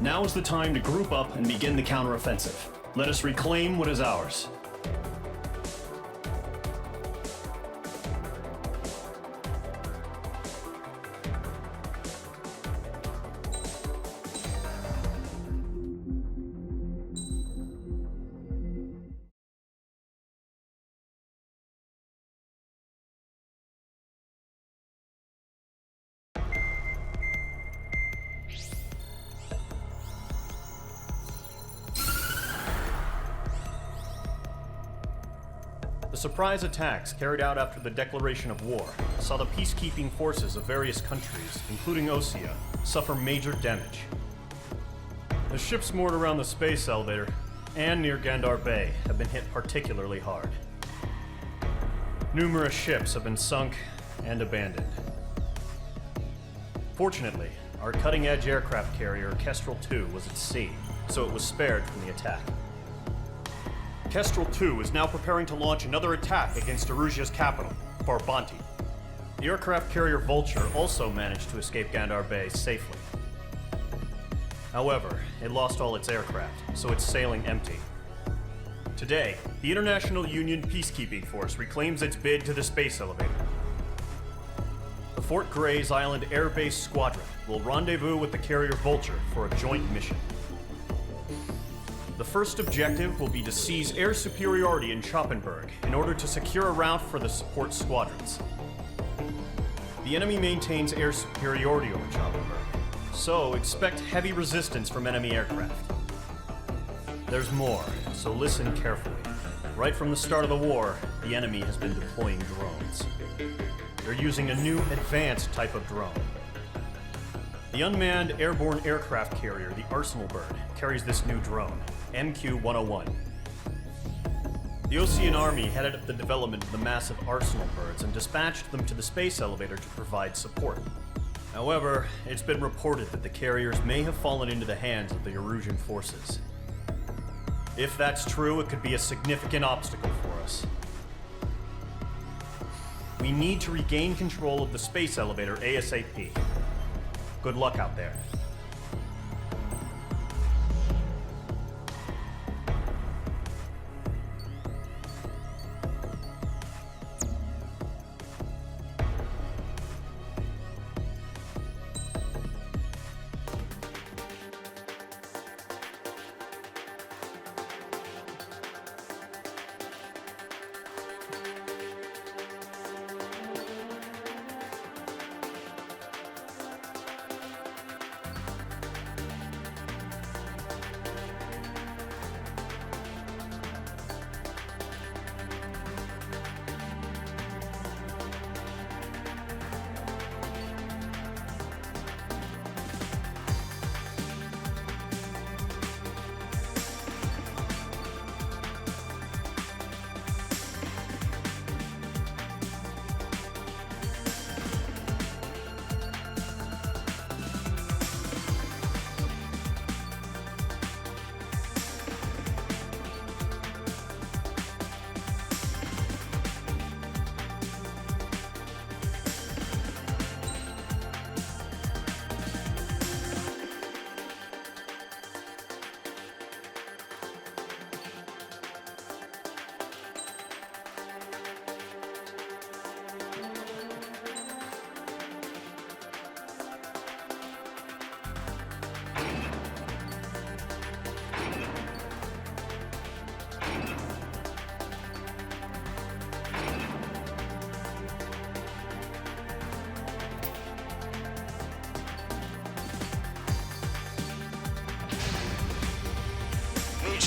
Now is the time to group up and begin the counteroffensive. Let us reclaim what is ours. The surprise attacks carried out after the declaration of war saw the peacekeeping forces of various countries, including Osea, suffer major damage. The ships moored around the space elevator and near Gandar Bay have been hit particularly hard. Numerous ships have been sunk and abandoned. Fortunately, our cutting-edge aircraft carrier Kestrel II was at sea, so it was spared from the attack. Kestrel II is now preparing to launch another attack against Erusia's capital, Farbanti. The aircraft carrier Vulture also managed to escape Gandar Bay safely. However, it lost all its aircraft, so it's sailing empty. Today, the International Union Peacekeeping Force reclaims its bid to the space elevator. The Fort Grays Island Air Base Squadron will rendezvous with the carrier Vulture for a joint mission. The first objective will be to seize air superiority in Schoppenberg in order to secure a route for the support squadrons. The enemy maintains air superiority over Schoppenberg, so expect heavy resistance from enemy aircraft. There's more, so listen carefully. Right from the start of the war, the enemy has been deploying drones. They're using a new advanced type of drone. The unmanned airborne aircraft carrier, the Arsenal Bird, carries this new drone, MQ-101. The Osean Army headed up the development of the massive Arsenal Birds and dispatched them to the space elevator to provide support. However, it's been reported that the carriers may have fallen into the hands of the Erusian forces. If that's true, it could be a significant obstacle for us. We need to regain control of the space elevator ASAP. Good luck out there.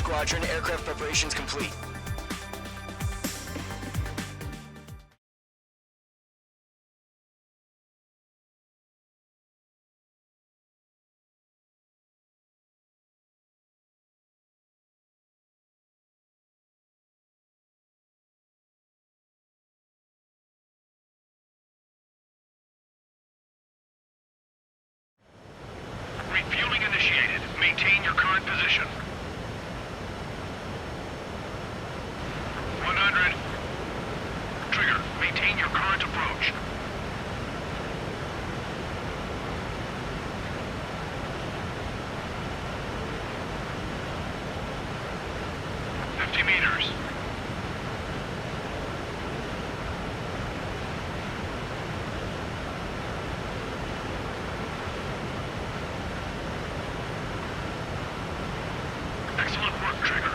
Squadron, aircraft preparations complete. Refueling initiated. Maintain your current position. 100. Trigger, maintain your current approach. meters. Excellent work, Trigger.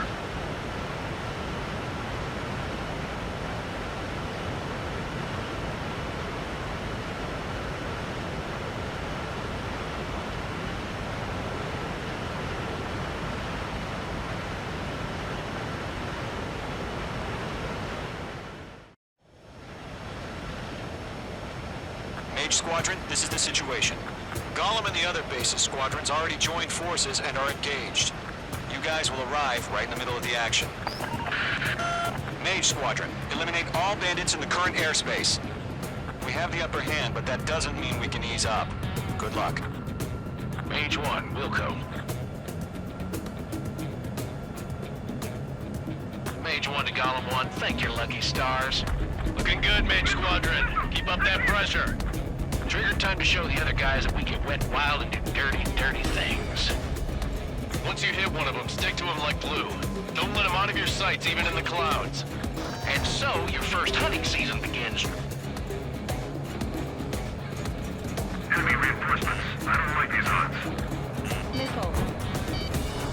Mage Squadron, this is the situation. Gollum and the other base's squadrons already joined forces and are engaged. You guys will arrive right in the middle of the action. Mage Squadron, eliminate all bandits in the current airspace. We have the upper hand, but that doesn't mean we can ease up. Good luck. Mage 1, Wilco. Mage 1 to Gollum 1, thank your lucky stars. Looking good, Mage Squadron. Keep up that pressure. Trigger, time to show the other guys that we get wet, wild, and do dirty, dirty things. Once you hit one of them, stick to him like glue. Don't let him out of your sights, even in the clouds. And so, your first hunting season begins. Enemy reinforcements. I don't like these odds. Missile.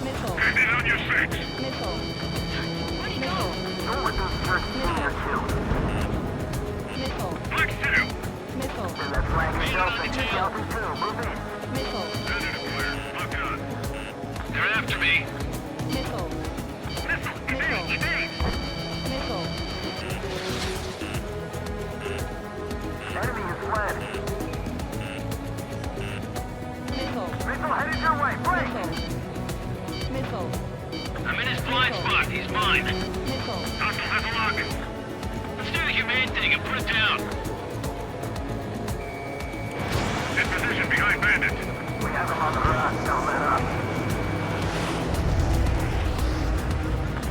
Missile. Get in on your six. Missile. Where'd he go? Go with those first Missile. Flex 2. Missile. Missile. They're after me. Missile. Missile. Evade. Missile. Enemy is fled. Missile. Missile headed your way. Break. Missile. I'm in his blind spot. He's mine. Missile. Hostile has a lock. Let's do the humane thing and put it down. In position behind bandit. We have him on the run. Don't let up.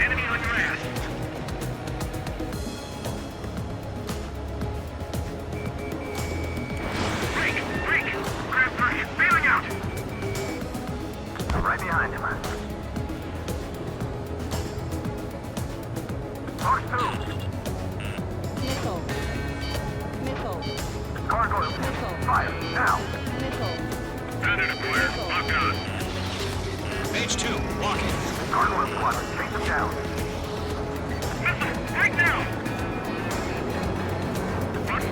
Enemy on your ass. Break! Break! Grab 3. Bailing out! I'm right behind him. Box 2. Missile. Missile. Gargoyle. Missile. Fire. Now. Missile. Bandit acquired. Locked on. Mage 2, walking. Gargoyle squadron. Chase them down. Missile! Right now! Box 2.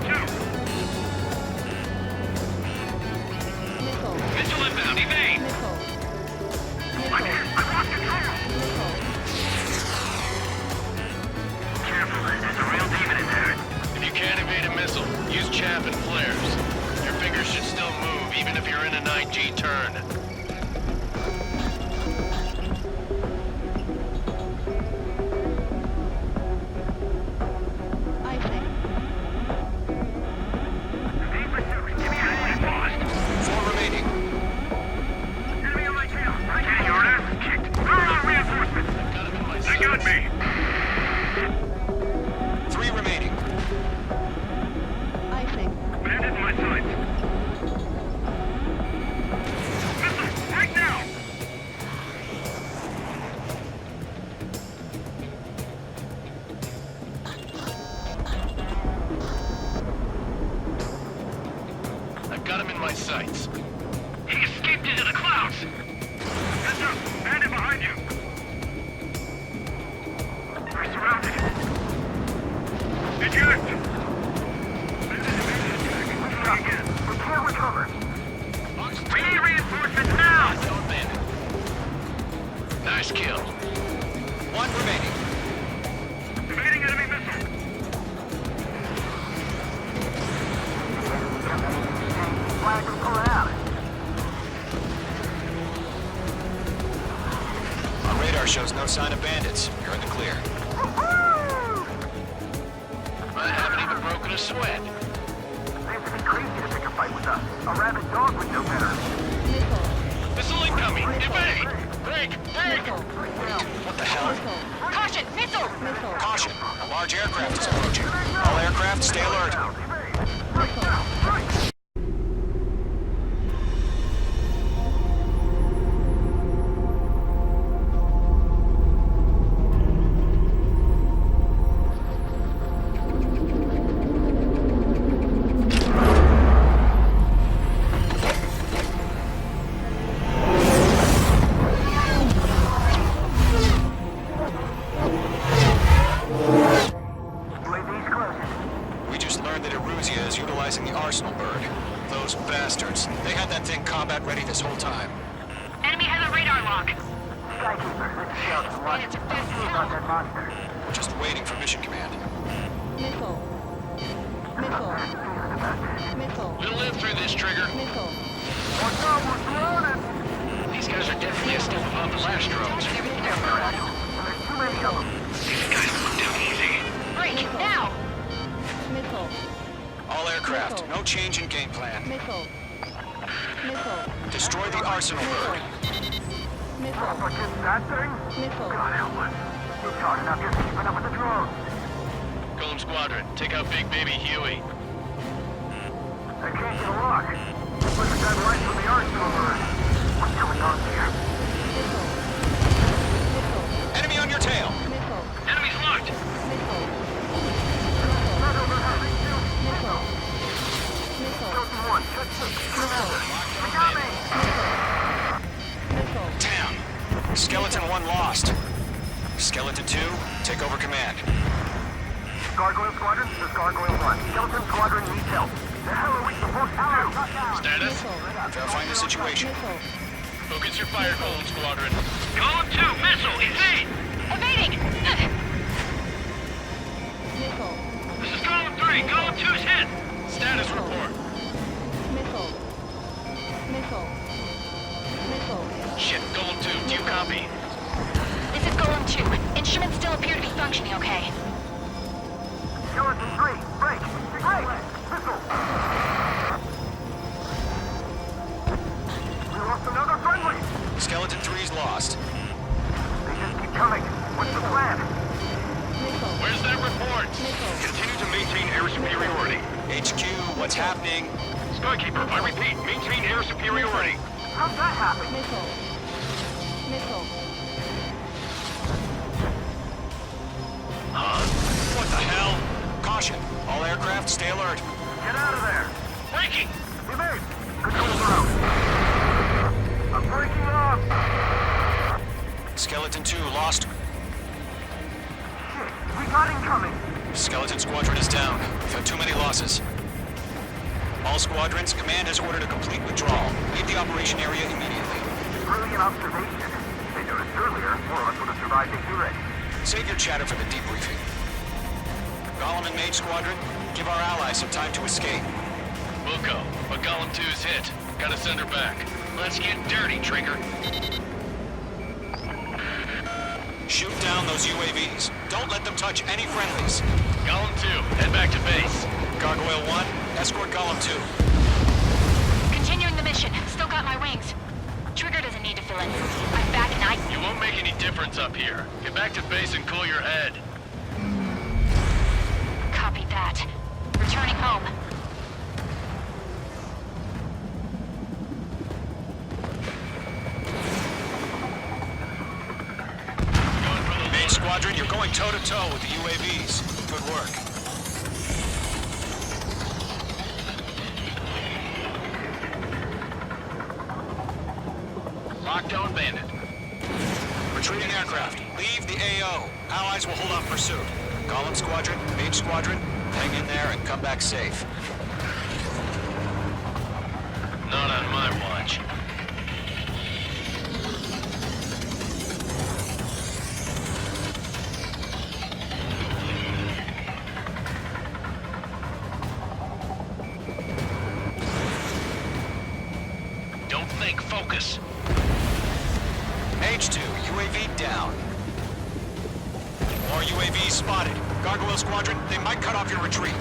Missile. Missile inbound. Evade! Missile. I lost control! Missile. Careful, there's a real demon in there. If you can't evade a missile, use chaff and flares. Your fingers should still move, even if you're in a 9G turn. I think. Give me a hand. Lost. 4 remaining. Enemy on my tail. Right here. Your ass is kicked. Throw out reinforcements. Got him in my They got me. 3 remaining. I think. Bandit in my sights. Missile! Right now! I've got him in my sights. He escaped into the clouds! Heads up! Bandit behind you! We're surrounded! Eject! Bandit attack! Try again! We can't recover! We need reinforcements now! Don't bandit. Nice kill. One remaining. Evading enemy missile. Flag and pull out. Our radar shows no sign of bandits. You're in the clear. I haven't even broken a sweat. Seems to be crazy to pick a fight with us. A rabid dog would know better. Missile incoming! Evade! Break! Break! What the hell? Caution! Missile! Caution! A large aircraft is approaching. All aircraft, stay alert. We just learned that Eruzia is utilizing the Arsenal bird. Those bastards. They had that thing combat ready this whole time. Enemy has a radar lock. Skykeeper, this is Shelton. What's about that monster? We're just waiting for mission command. Missile. Missile. Missile. We'll live through this, Trigger. Missile. What's up? We're surrounded. These guys are definitely a step above the last drones. There's too many of them. These guys look down easy. Break! Now! Missile. All aircraft, no change in game plan. Missile. Missile. Destroy the Arsenal bird. Missile. What's in that thing? Missile. God help us. You're talking up, you're keeping up with the drones. Golem Squadron, take out Big Baby Huey. I can't get a lock. Look at that light from the Arsenal bird. What's going on here? Missile. Missile. Enemy on your tail. Missile. Enemy's locked! Missile. Missile. Missile. Shelton 1, check 6. We got me! Missile. Damn. Skeleton 1 lost. Skeleton 2, take over command. Gargoyle Squadron, this is Gargoyle 1. Skeleton Squadron needs help. The hell are we supposed to do? Status? Verifying the situation. Missile. Focus your fire, Golem Squadron. Golem 2, missile, evade! Evading! Missile. This is Golem 3, Golem 2's hit! Status report. Missile. Missile. Missile. Shit, Golem 2, do you copy? This is Golem 2. Instruments still appear to be functioning okay. Skeleton 3, break! Break! Missile! We lost another friendly! Skeleton 3's lost. They just keep coming. What's the plan? Missile. Where's that report? Missile. Continue to maintain air superiority. HQ, what's happening? Skykeeper, I repeat, maintain air superiority. How'd that happen? Missile. Missile. Huh? What the hell? Caution. All aircraft, stay alert. Get out of there! Breaking! Evade! Controls are out. I'm breaking off! Skeleton 2 lost. Shit, we got incoming! Skeleton Squadron is down. We've had too many losses. All squadrons, command has ordered a complete withdrawal. Leave the operation area immediately. Brilliant observation. They noticed earlier, more of us would have survived the T-Rex. Save your chatter for the debriefing. Golem and Mage Squadron, give our allies some time to escape. We'll go, but Golem 2's hit. Gotta send her back. Let's get dirty, Trigger. Shoot down those UAVs. Don't let them touch any friendlies. Golem 2, head back to base. Gargoyle 1, escort Golem 2. Continuing the mission. Still got my wings. Trigger doesn't need to fill in. I'm back and I... You won't make any difference up here. Get back to base and cool your head. Copy that. Returning home. Main Squadron, you're going toe-to-toe with the UAVs. Good work. Lockdown bandit. Retreating aircraft. Leave the AO. Allies will hold off pursuit. Golem Squadron, Mage Squadron, hang in there and come back safe. Not on my watch. think, focus. H2, UAV down. More UAVs spotted. Gargoyle Squadron, they might cut off your retreat.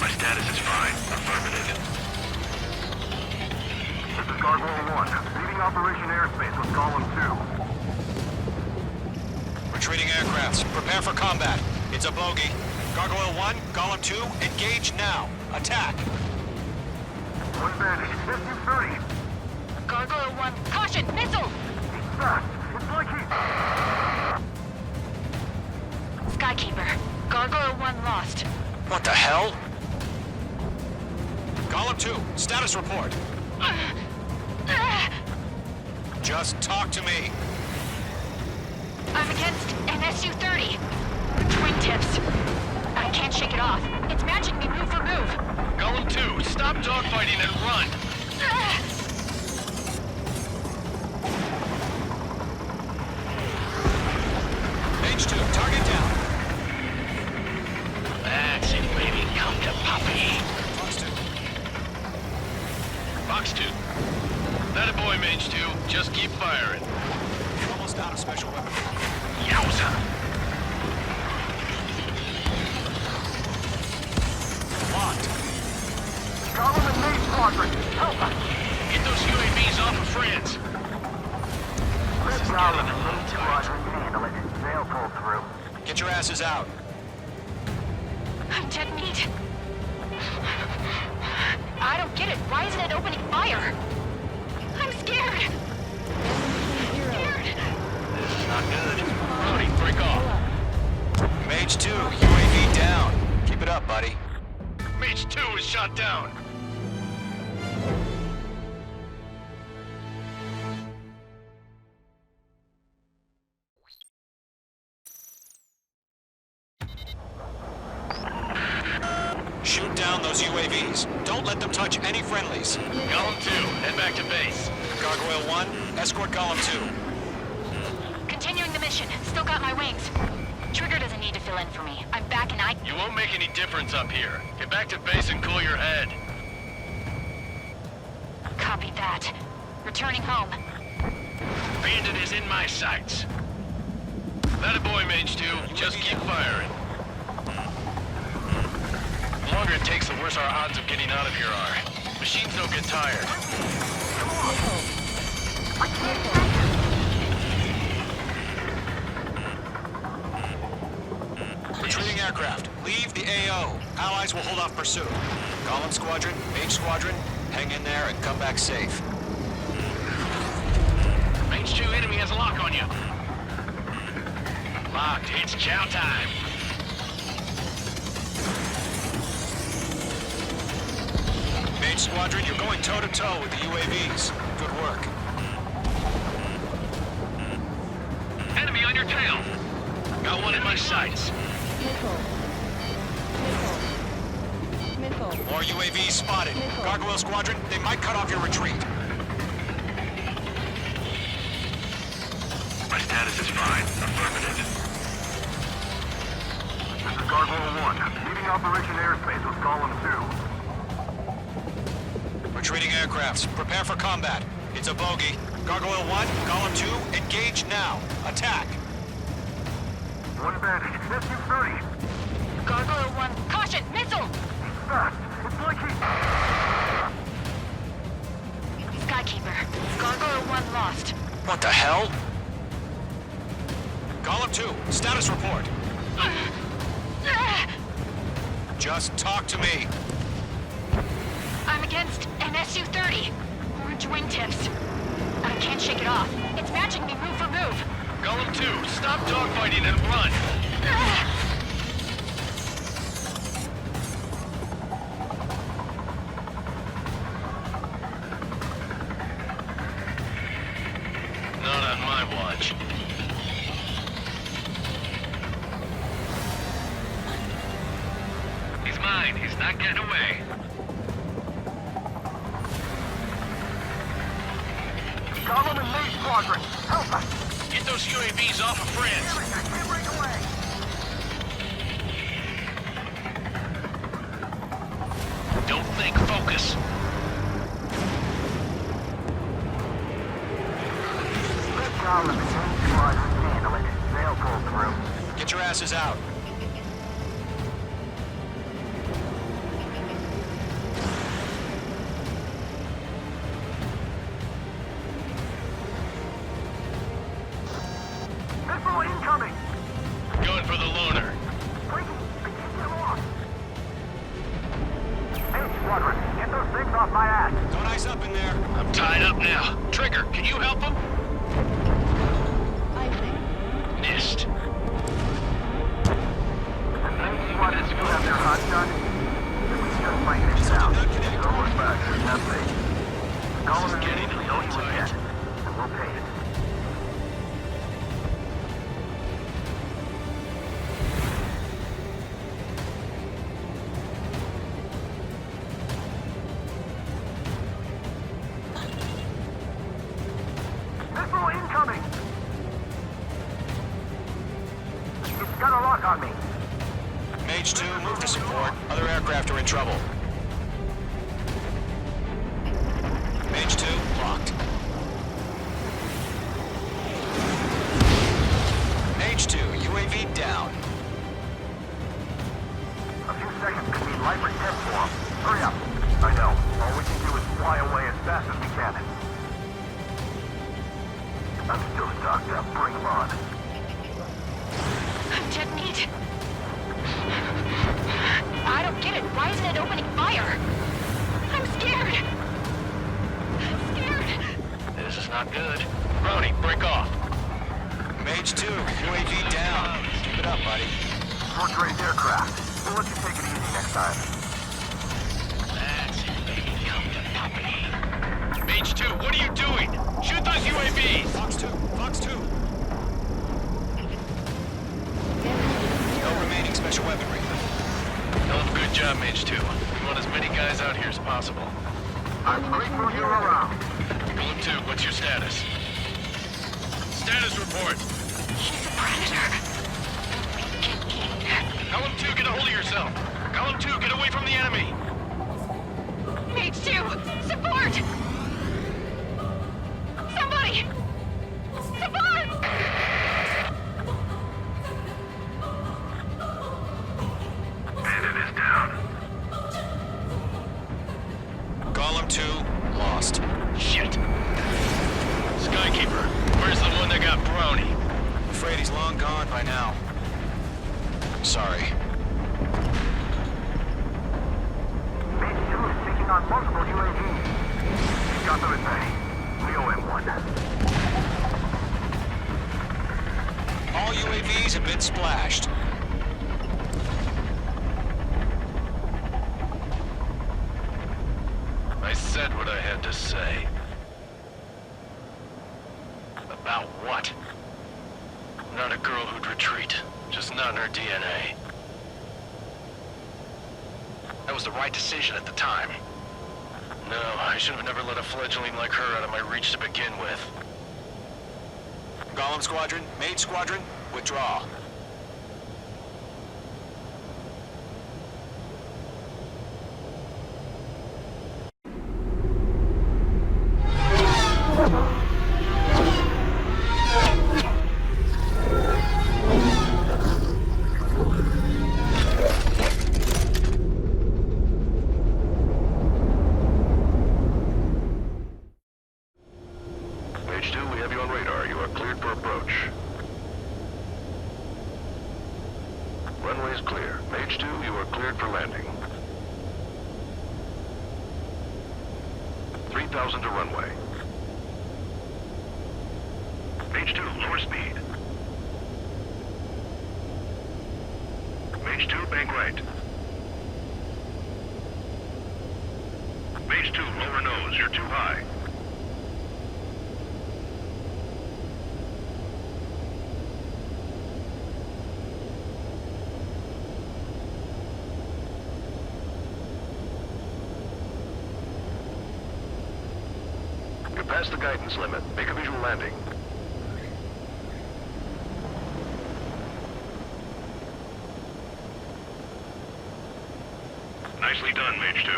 My status is fine. Affirmative. This is Gargoyle 1. Leaving Operation Airspace with Column 2. Retreating aircrafts, prepare for combat. It's a bogey. Gargoyle 1, Column 2, engage now. Attack. One bandit. SU-30. Gargoyle 1, caution, missile! He's fast. It's like he... Skykeeper, Gargoyle 1 lost. What the hell? Column 2, status report. Just talk to me. I'm against an Su-30. Wingtips. I can't shake it off. It's matching me move for move. Golem 2, stop dogfighting and run. H2, target down. That's it, baby. Come to Poppy. Fox 2. Fox 2. That a boy, Mage 2. Just keep firing. You're almost out of special weapon. Yowza! Locked. Column and Main Squadron. Help us. Get those UAVs off of friends. Column and Main Squadron can handle it. They'll pull through. Get your asses out. I'm dead meat. I don't get it. Why isn't it opening fire? I'm scared. This is not good. Brody, break off. Mage 2, UAV down. Keep it up, buddy. Mage 2 is shot down. Shoot down those UAVs. Don't let them touch any friendlies. Column 2, head back to base. Gargoyle 1, escort Column 2. Continuing the mission. Still got my wings. Trigger doesn't need to fill in for me. I'm back and You won't make any difference up here. Get back to base and cool your head. Copy that. Returning home. Bandit is in my sights. That a boy, Mage 2. Just keep firing. The longer it takes, the worse our odds of getting out of here are. Machines don't get tired. Retreating aircraft. Leave the AO. Allies will hold off pursuit. Column Squadron, Mage Squadron, hang in there and come back safe. Mage 2 enemy has a lock on you. Locked. It's chow time. Mage Squadron, you're going toe-to-toe with the UAVs. Good work. Enemy on your tail. Got one in my sights. Missile. More UAVs spotted. Gargoyle Squadron, they might cut off your retreat. My status is fine. Affirmative. This is Gargoyle 1. Leaving Operation Airspace with Column 2. Retreating aircrafts, prepare for combat. It's a bogey. Gargoyle 1, Column 2, engage now. Attack. One bandit. SU-30. Gargoyle 1, caution, missile! He's fast. It's like he... Skykeeper, Gargoyle 1 lost. What the hell? Column 2, status report. Just talk to me. I'm against an Su-30. Orange wingtips. I can't shake it off. It's matching me move for move. Golem 2, stop dogfighting and run. Not on my watch. He's mine. He's not getting away. Column and Main Squadron. Help us. Get those UAVs off of friends. I can't break away. Don't think, focus. forces out. Missile incoming! Going for the loner. Hey, Squadron, get those things off my ass! Don't ice up in there. I'm tied up now. Trigger, can you help him? Missed. And these squadrons still have their hot shot? We just might miss out. So we're back. Have faith. Gollum and Getty, we owe you again. And we'll pay it. Missile incoming! It's got a lock on me. Mage 2, move to support. Other aircraft are in trouble. Mage 2, locked. Mage 2, UAV down. A few seconds could mean life or death for 'em. Hurry up. I know. All we can do is fly away as fast as we can. I'm still stocked up. Bring 'em on. I'm dead meat. I don't get it. Why isn't it opening fire? I'm scared. I'm scared. This is not good. Brony, break off. Mage 2, UAV down. Keep it up, buddy. Fort Gray's aircraft. We'll let you take it easy next time. That's it, baby. Come to Poppy. Mage 2, what are you doing? Shoot those UAVs! Fox 2, Fox 2. No remaining special weaponry. Hell of a good job, Mage 2. We want as many guys out here as possible. I'm grateful you're around. Golem 2, what's your status? Status report. He's a predator. Column 2, get a hold of yourself. Column 2, get away from the enemy. Mage 2, support! Somebody! Support! Bandit is down. Golem 2, lost. Shit. Skykeeper, where's the one that got Brony? Afraid he's long gone by now. Sorry. Mage 2 is taking on multiple UAVs. He's got them at bay. We owe him one. All UAVs have been splashed. I said what I had to say. About what? Not a girl who'd retreat. Just not in her DNA. That was the right decision at the time. No, I should have never let a fledgling like her out of my reach to begin with. Golem Squadron, Mage Squadron, withdraw. Mage 2, we have you on radar. You are cleared for approach. Runway is clear. Mage 2, you are cleared for landing. 3,000 to runway. Mage 2, lower speed. Mage 2, bank right. Mage 2, lower nose. You're too high. You're past the guidance limit. Make a visual landing. Nicely done, Mage 2.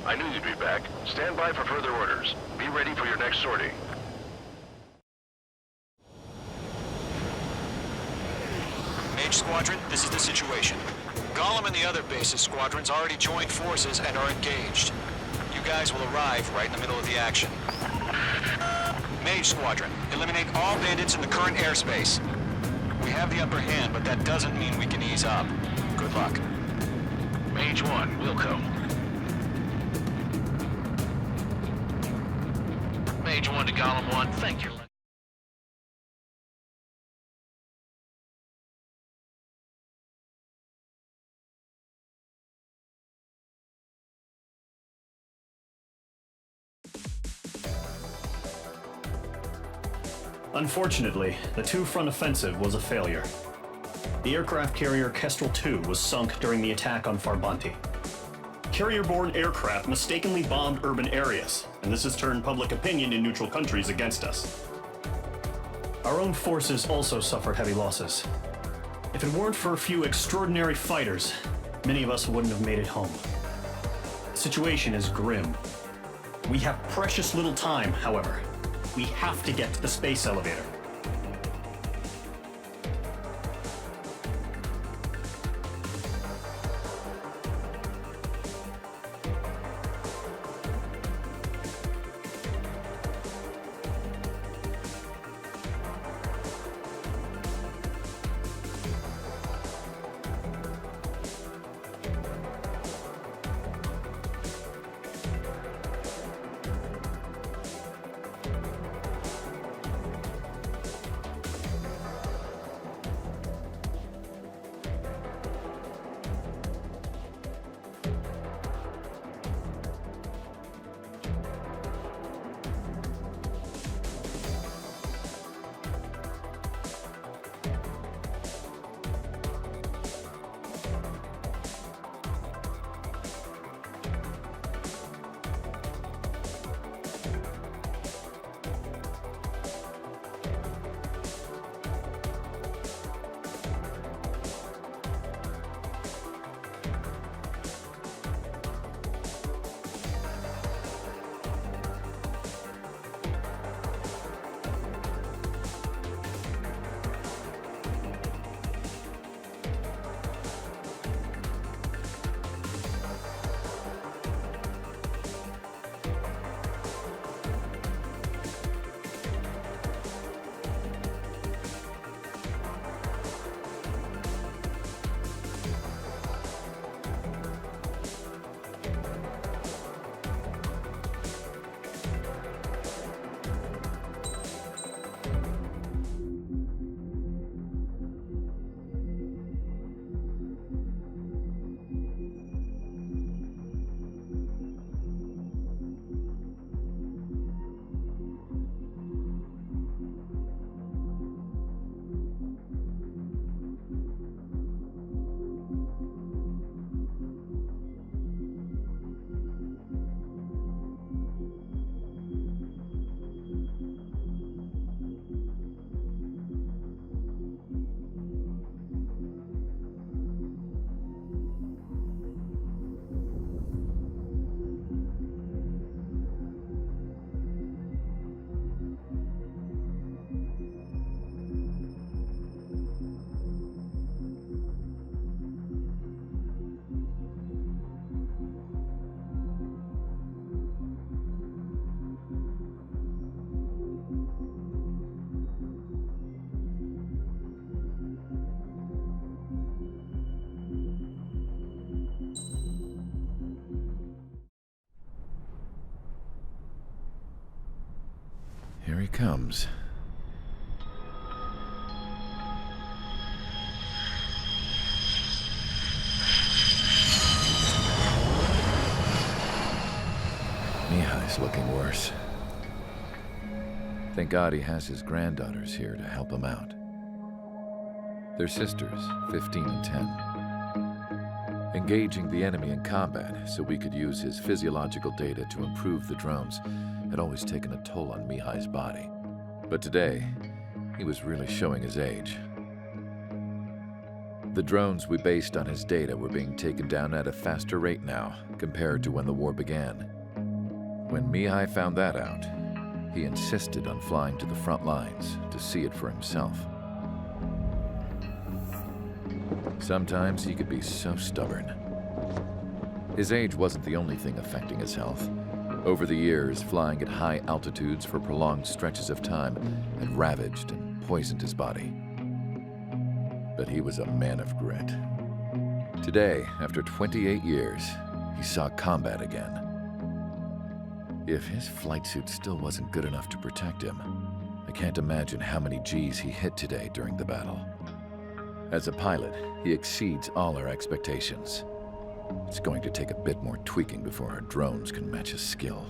I knew you'd be back. Stand by for further orders. Be ready for your next sortie. Mage Mage Squadron, this is the situation. Golem and the other base's squadrons already joined forces and are engaged. You guys will arrive right in the middle of the action. Mage Squadron, eliminate all bandits in the current airspace. We have the upper hand, but that doesn't mean we can ease up. Good luck. Mage 1, Wilco. Mage 1 to Golem 1, thank you. Unfortunately, the two-front offensive was a failure. The aircraft carrier Kestrel II was sunk during the attack on Farbanti. Carrier-borne aircraft mistakenly bombed urban areas, and this has turned public opinion in neutral countries against us. Our own forces also suffered heavy losses. If it weren't for a few extraordinary fighters, many of us wouldn't have made it home. The situation is grim. We have precious little time, however. We have to get to the space elevator. Here he comes. Mihai's looking worse. Thank God he has his granddaughters here to help him out. They're sisters, 15 and 10. Engaging the enemy in combat so we could use his physiological data to improve the drones had always taken a toll on Mihai's body. But today, he was really showing his age. The drones we based on his data were being taken down at a faster rate now compared to when the war began. When Mihai found that out, he insisted on flying to the front lines to see it for himself. Sometimes he could be so stubborn. His age wasn't the only thing affecting his health. Over the years, flying at high altitudes for prolonged stretches of time had ravaged and poisoned his body. But he was a man of grit. Today, after 28 years, he saw combat again. If his flight suit still wasn't good enough to protect him, I can't imagine how many G's he hit today during the battle. As a pilot, he exceeds all our expectations. It's going to take a bit more tweaking before our drones can match his skill.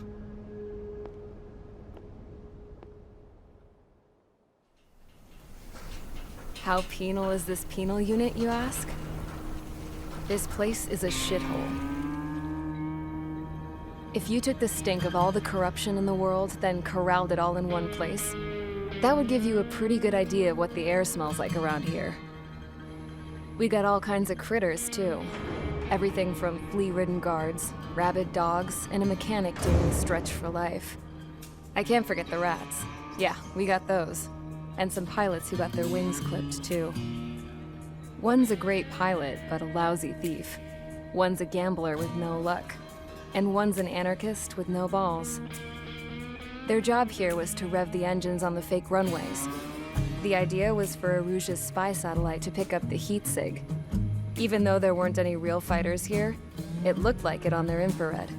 How penal is this penal unit, you ask? This place is a shithole. If you took the stink of all the corruption in the world, then corralled it all in one place, that would give you a pretty good idea of what the air smells like around here. We got all kinds of critters, too. Everything from flea-ridden guards, rabid dogs, and a mechanic doing the stretch for life. I can't forget the rats. Yeah, we got those. And some pilots who got their wings clipped, too. One's a great pilot, but a lousy thief. One's a gambler with no luck. And one's an anarchist with no balls. Their job here was to rev the engines on the fake runways. The idea was for Erusia's spy satellite to pick up the heat sig. Even though there weren't any real fighters here, it looked like it on their infrared.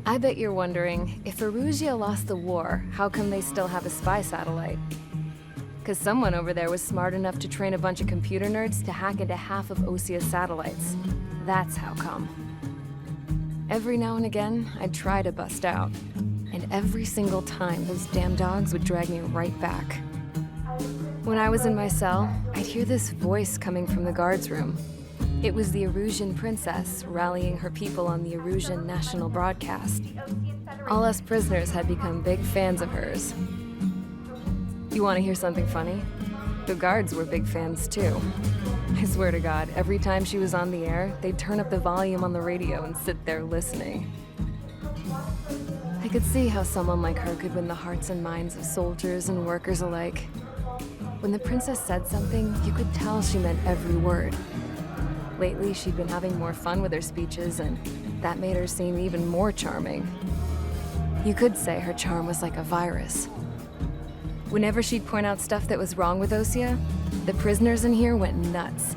I bet you're wondering, if Erusia lost the war, how come they still have a spy satellite? Because someone over there was smart enough to train a bunch of computer nerds to hack into half of Osia's satellites. That's how come. Every now and again, I'd try to bust out. And every single time, those damn dogs would drag me right back. When I was in my cell, I'd hear this voice coming from the guards room. It was the Erusian princess rallying her people on the Erusian national broadcast. All us prisoners had become big fans of hers. You want to hear something funny? The guards were big fans too. I swear to God, every time she was on the air, they'd turn up the volume on the radio and sit there listening. I could see how someone like her could win the hearts and minds of soldiers and workers alike. When the princess said something, you could tell she meant every word. Lately, she'd been having more fun with her speeches, and that made her seem even more charming. You could say her charm was like a virus. Whenever she'd point out stuff that was wrong with Osia, the prisoners in here went nuts.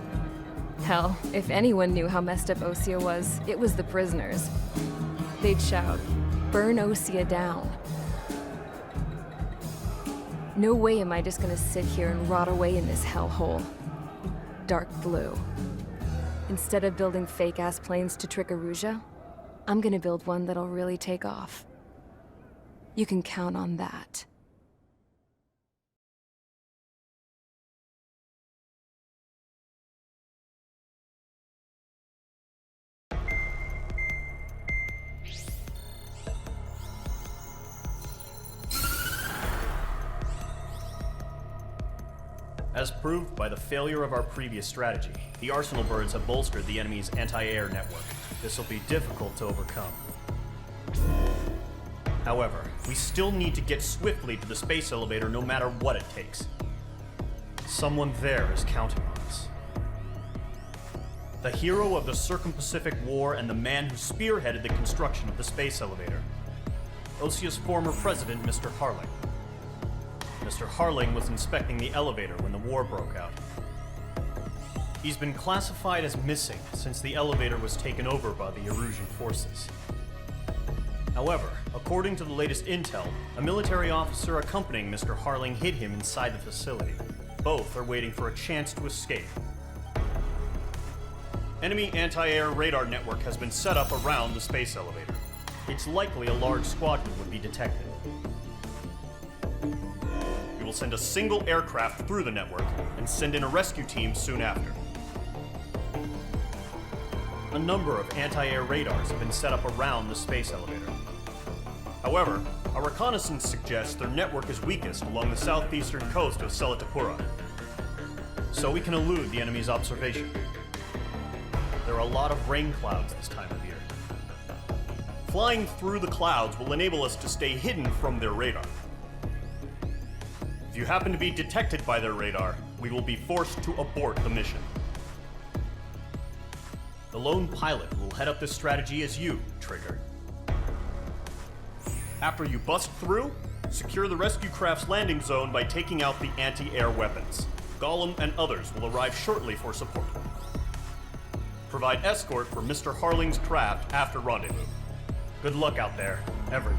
Hell, if anyone knew how messed up Osia was, it was the prisoners. They'd shout, "Burn Osia down." No way am I just gonna sit here and rot away in this hellhole. Dark blue. Instead of building fake-ass planes to trick Erusia, I'm gonna build one that'll really take off. You can count on that. As proved by the failure of our previous strategy, the Arsenal birds have bolstered the enemy's anti-air network. This will be difficult to overcome. However, we still need to get swiftly to the space elevator no matter what it takes. Someone there is counting on us. The hero of the Circum-Pacific War and the man who spearheaded the construction of the space elevator. Osia's former president, Mr. Harling. Mr. Harling was inspecting the elevator when the war broke out. He's been classified as missing since the elevator was taken over by the Erusian forces. However, according to the latest intel, a military officer accompanying Mr. Harling hid him inside the facility. Both are waiting for a chance to escape. Enemy anti-air radar network has been set up around the space elevator. It's likely a large squadron would be detected. We will send a single aircraft through the network and send in a rescue team soon after. A number of anti-air radars have been set up around the space elevator. However, our reconnaissance suggests their network is weakest along the southeastern coast of Selatapura, so we can elude the enemy's observation. There are a lot of rain clouds this time of year. Flying through the clouds will enable us to stay hidden from their radar. If you happen to be detected by their radar, we will be forced to abort the mission. The lone pilot who will head up this strategy is you, Trigger. After you bust through, secure the rescue craft's landing zone by taking out the anti-air weapons. Gollum and others will arrive shortly for support. Provide escort for Mr. Harling's craft after rendezvous. Good luck out there, everyone.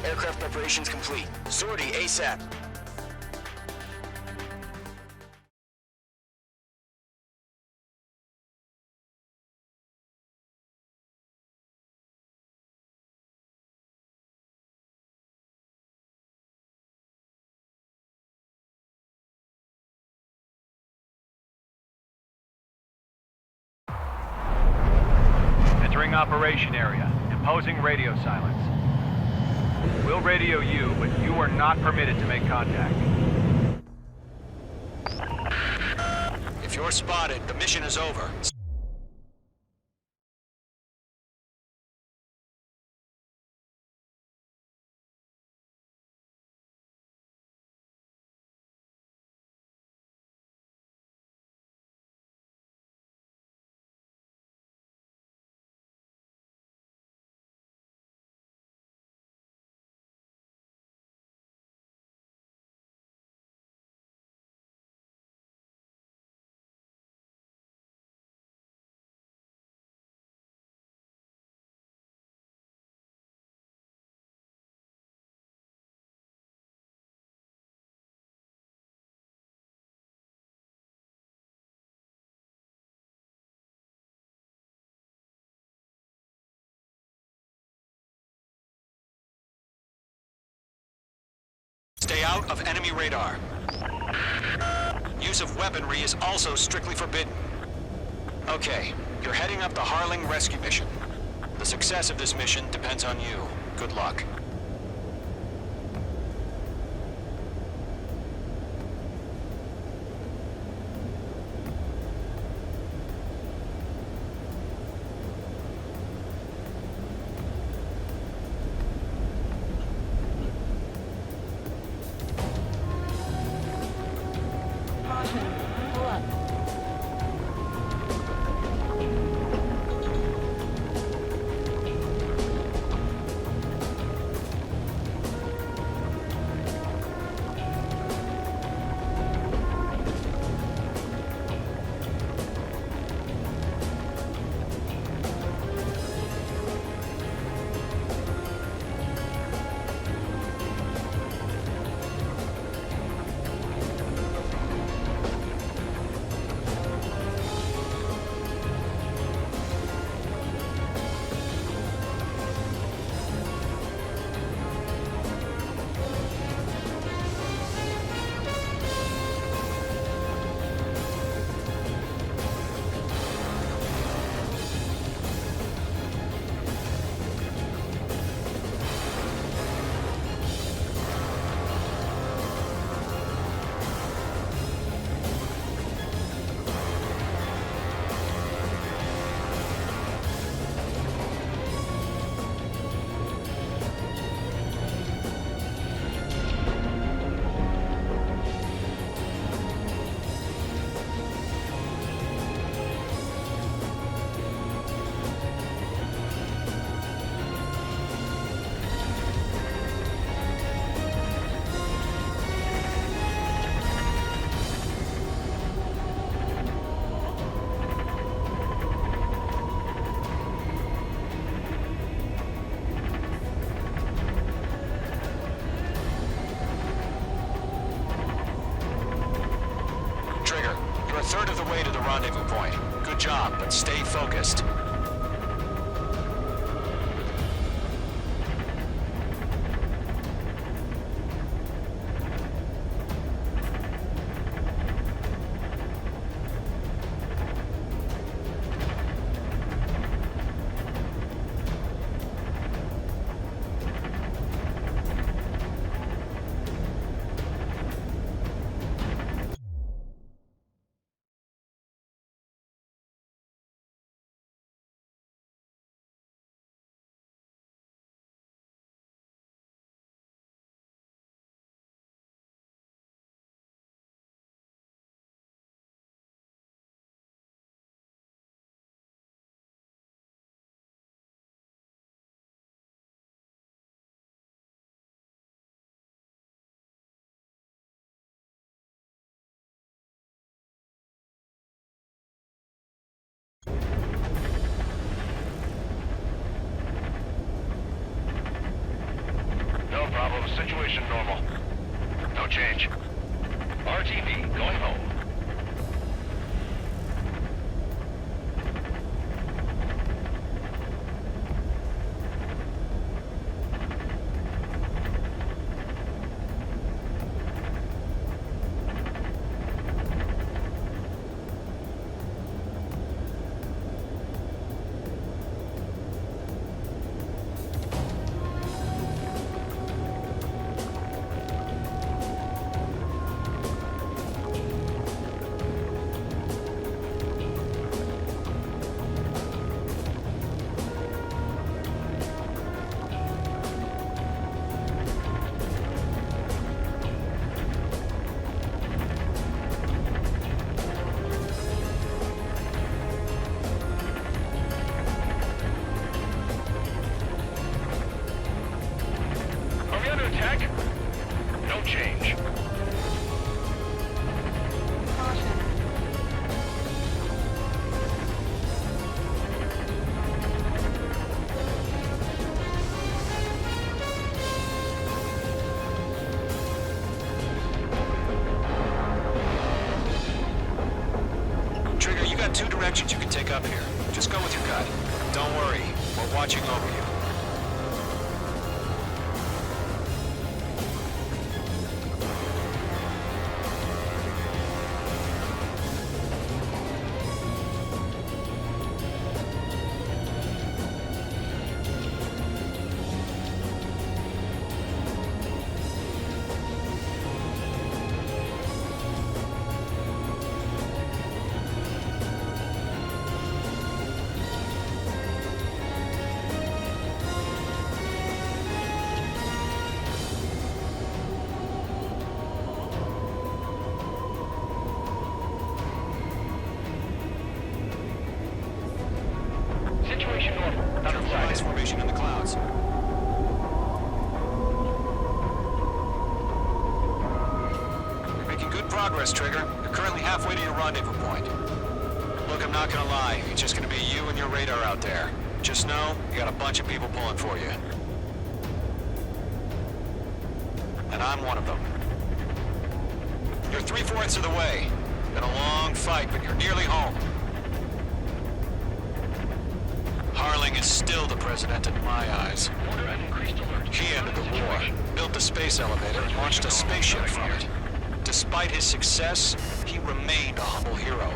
Aircraft preparations complete. Sortie ASAP. Entering operation area. Imposing radio silence. We'll radio you, but you are not permitted to make contact. If you're spotted, the mission is over. Stay out of enemy radar. Use of weaponry is also strictly forbidden. Okay, you're heading up the Harling rescue mission. The success of this mission depends on you. Good luck. Pull up. You're a third of the way to the rendezvous point. Good job, but stay focused. Situation normal. No change. RTV, going home. Are we under attack? No change. Trigger, you got two directions you can take up here. Just go with your gut. Don't worry, we're watching over you. Situation normal. Not inside. Ice formation in the clouds. You're making good progress, Trigger. You're currently halfway to your rendezvous point. Look, I'm not gonna lie. It's just gonna be you and your radar out there. Just know, you got a bunch of people pulling for you. And I'm one of them. You're 3/4 of the way. Been a long fight, but you're nearly home. Harling is still the president in my eyes. He ended the war, built the space elevator, and launched a spaceship from it. Despite his success, he remained a humble hero.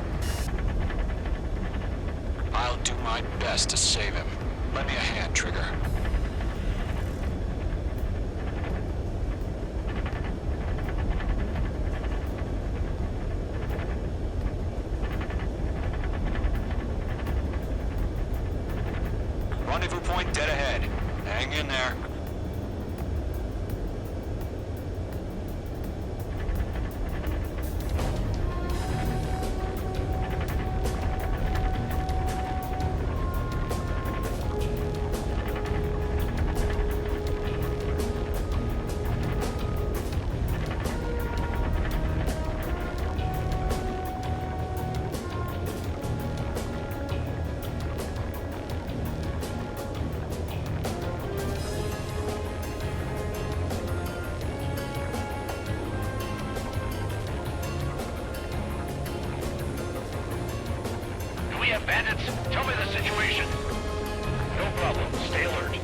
I'll do my best to save him. Lend me a hand, Trigger. Rendezvous point dead ahead. Hang in there. Bandits, tell me the situation. No problem. Stay alert.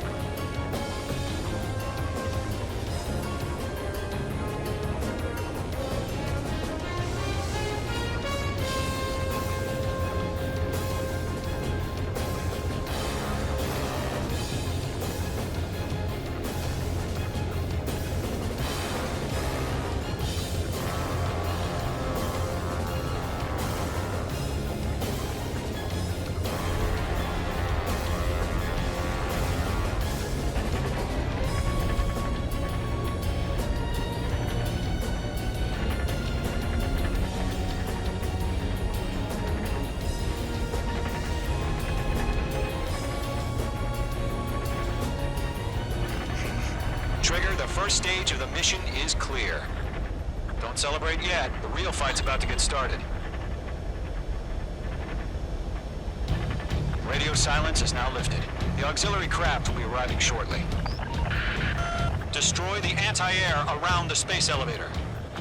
Trigger, the first stage of the mission is clear. Don't celebrate yet. The real fight's about to get started. Radio silence is now lifted. The auxiliary craft will be arriving shortly. Destroy the anti-air around the space elevator.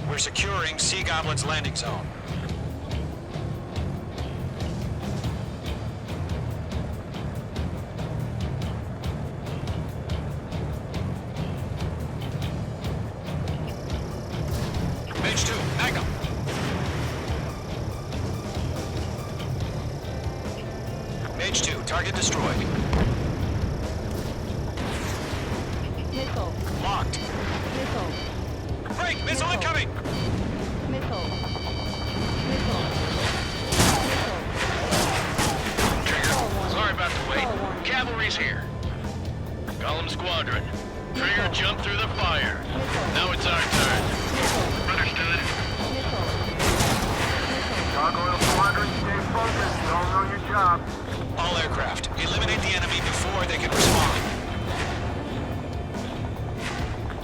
We're securing Sea Goblin's landing zone. Mage 2, Magnum. Mage 2, target destroyed. Missile. Locked. Missile. Break! Missile incoming! Missile. Missile. Trigger, sorry about the wait. Cavalry's here. Golem Squadron. Trigger jumped through the fire. Now it's our turn. Understood. Gargoyle Squadron, stay focused. You all know your job. All aircraft, eliminate the enemy before they can respond.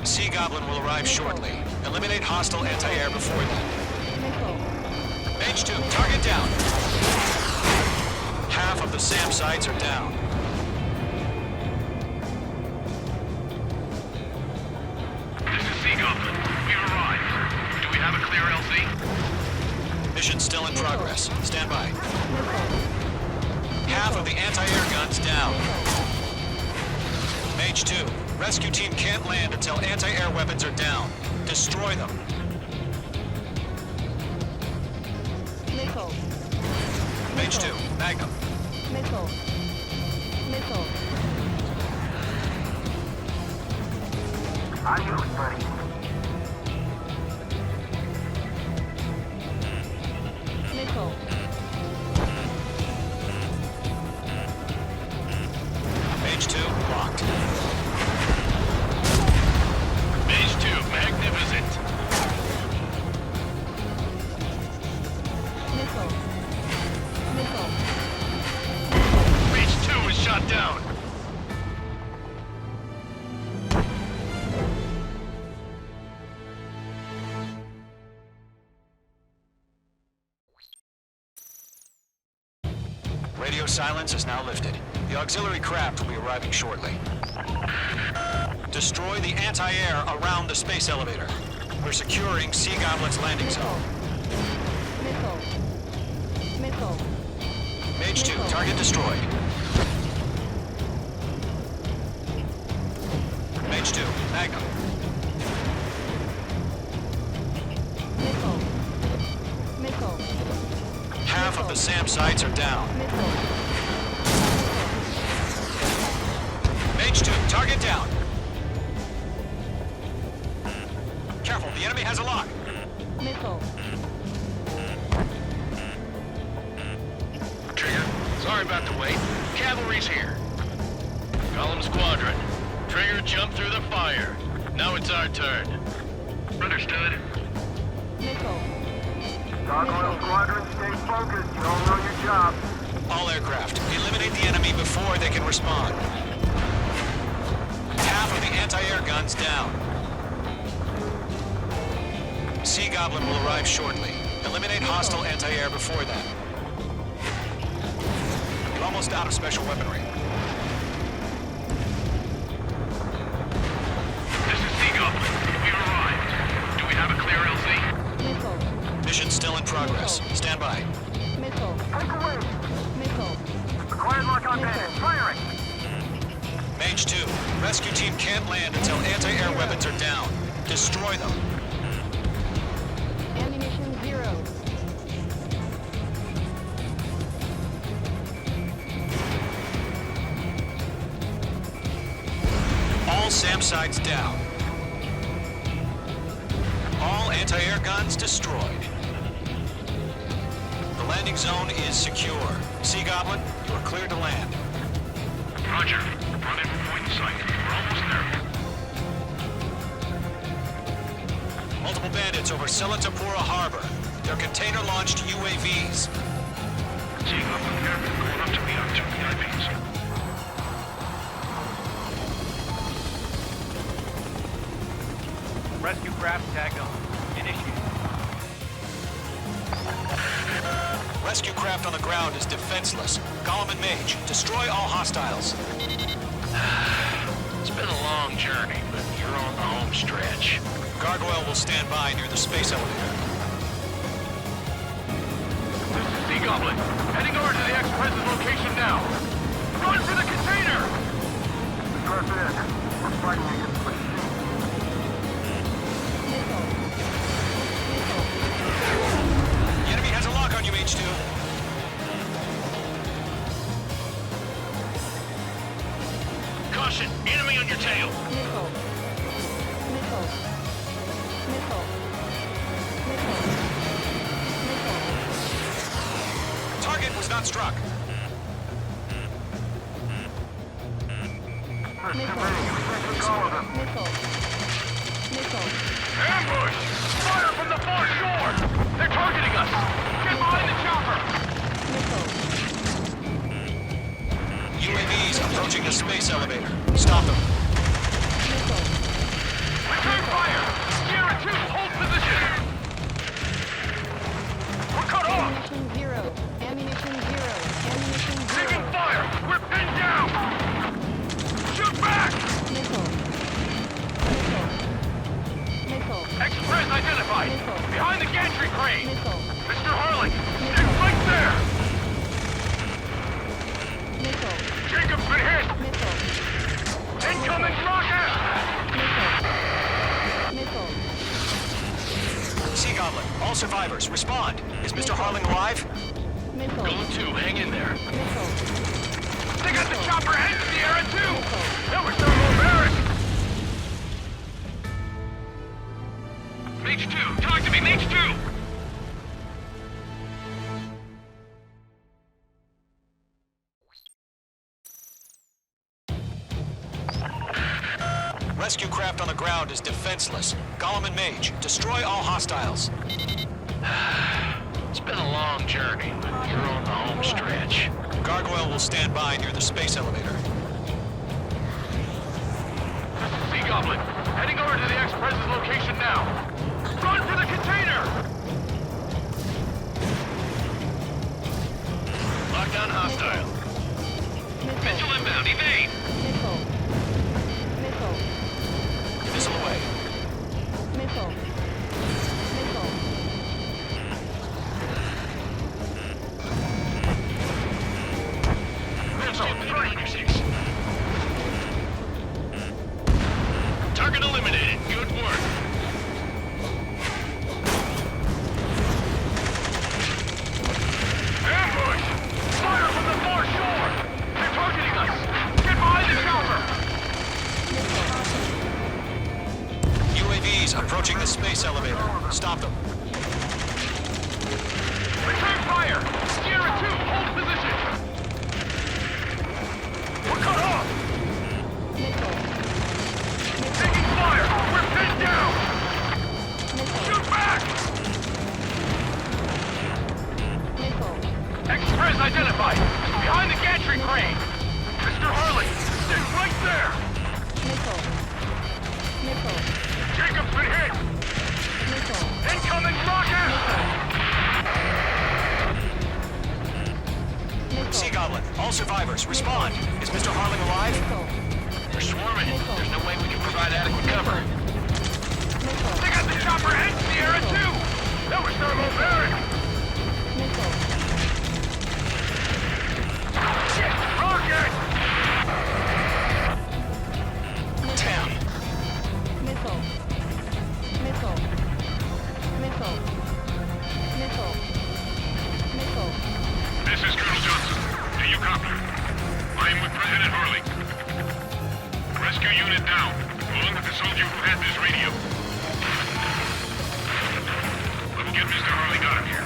Sea Goblin will arrive shortly. Eliminate hostile anti-air before then. Mage 2, target down. Half of the SAM sites are down. This is Sea Goblin. We arrived. Do we have a clear LZ? Mission still in progress. Stand by. Half of the anti-air guns down. Mage 2, rescue team can't land until anti-air weapons are down. Destroy them. Missile. Mage 2, Magnum. Missile. Missile. Adios, buddy. Missile. Mage 2, locked. Mage 2, magnificent. Missile. Missile. Mage 2 is shot down. Radio silence is now lifted. The auxiliary craft will be arriving shortly. Destroy the anti-air around the space elevator. We're securing Sea Goblin's landing zone. Missile. Missile. Mage 2, target destroyed. Mage 2, Magnum. Missile. Missile. Half of the SAM sites are down. Mage 2, target down. Careful, the enemy has a lock. Missile. Trigger, sorry about the wait. Cavalry's here. Golem Squadron. Trigger jumped through the fire. Now it's our turn. Understood. Missile. Gargoyle Squadron, stay focused. You all know your job. All aircraft, eliminate the enemy before they can respond. Half of the anti-air guns down. Sea Goblin will arrive shortly. Eliminate hostile anti-air before that. You're almost out of special weaponry. This is Sea Goblin. We arrived. Do we have a clear LZ? Missile. Mission still in progress. Stand by. Missile. Take away. Missile. Acquired lock on bandit. Firing. Mage 2, rescue team can't land until anti-air weapons are down. Destroy them. Ammunition 0. All SAM sites down. All anti-air guns destroyed. The landing zone is secure. Sea Goblin, you are cleared to land. Roger. Running point sight. We're almost there. Multiple bandits over Selatapura Harbor. They're container-launched UAVs. Sea Goblin here. Going up to meet our 2 VIPs. Rescue craft tag on. Initiate. Rescue craft on the ground is defenseless. Golem and Mage, destroy all hostiles. It's been a long journey, but You're on the home stretch. Gargoyle will stand by near the space elevator. This is Sea Goblin. Heading over to the Express's location now. Run for the container! Press in. We're fighting against machines. The enemy has a lock on you, H2. Caution! Enemy on your tail! Missile. Missile. Missile. Missile. Target was not struck. Ambush! Fire from the far shore! They're targeting us! Get behind the chopper! UAVs approaching the space elevator. Stop them. Return fire! Sierra 2, hold position! We're cut off! Ammunition zero. Ammunition zero. Ammunition zero. Taking fire! We're pinned down! Shoot back! Missile. Missile. Missile. Express identified! Missile. Behind the gantry crane! Missile. Mr. Harling! Stick right there! Missile. Jacob's been hit! Missile. Incoming rocket! Missile. Sea Goblin, all survivors, respond. Is Mr. Harling alive? Missile. Golem 2, hang in there. Missile. They got the chopper and Sierra 2! That was thermobaric! Mage 2, talk to me, Mage 2! Rescue craft on the ground is defenseless. Golem and Mage, destroy all hostiles. It's been a long journey, but you're on the home stretch. Gargoyle will stand by near the space elevator. This is Sea Goblin. Heading over to the Express's location now. Run for the container! Lockdown hostile. Missile inbound, evade! Missile. Missile. Missile away. Missile. Missile. Missile, 3. Target eliminated. Good work. Ambush! Fire from the far shore! They're targeting us! Get behind the chopper! UAVs approaching the space elevator. Stop them. Return fire! Sierra 2, hold position! We're cut off! Taking fire! We're pinned down! Shoot back! Express identified! Behind the gantry crane! Mr. Harley, stay right there! Missile. Missile. Jacob's been hit! Missile. Incoming rocket! Sea Goblin, all survivors, respond. Is Mr. Harling alive? They're swarming. There's no way we can provide adequate cover. They got the chopper and Sierra 2! That was thermobaric! Shit! Rocket! Damn. Missile. Missile. Missile. Missile. Missile. This is Colonel Johnson. Do you copy? I am with President Harling. Rescue unit down, along with the soldier who had this radio. We'll get Mr. Harling out of here.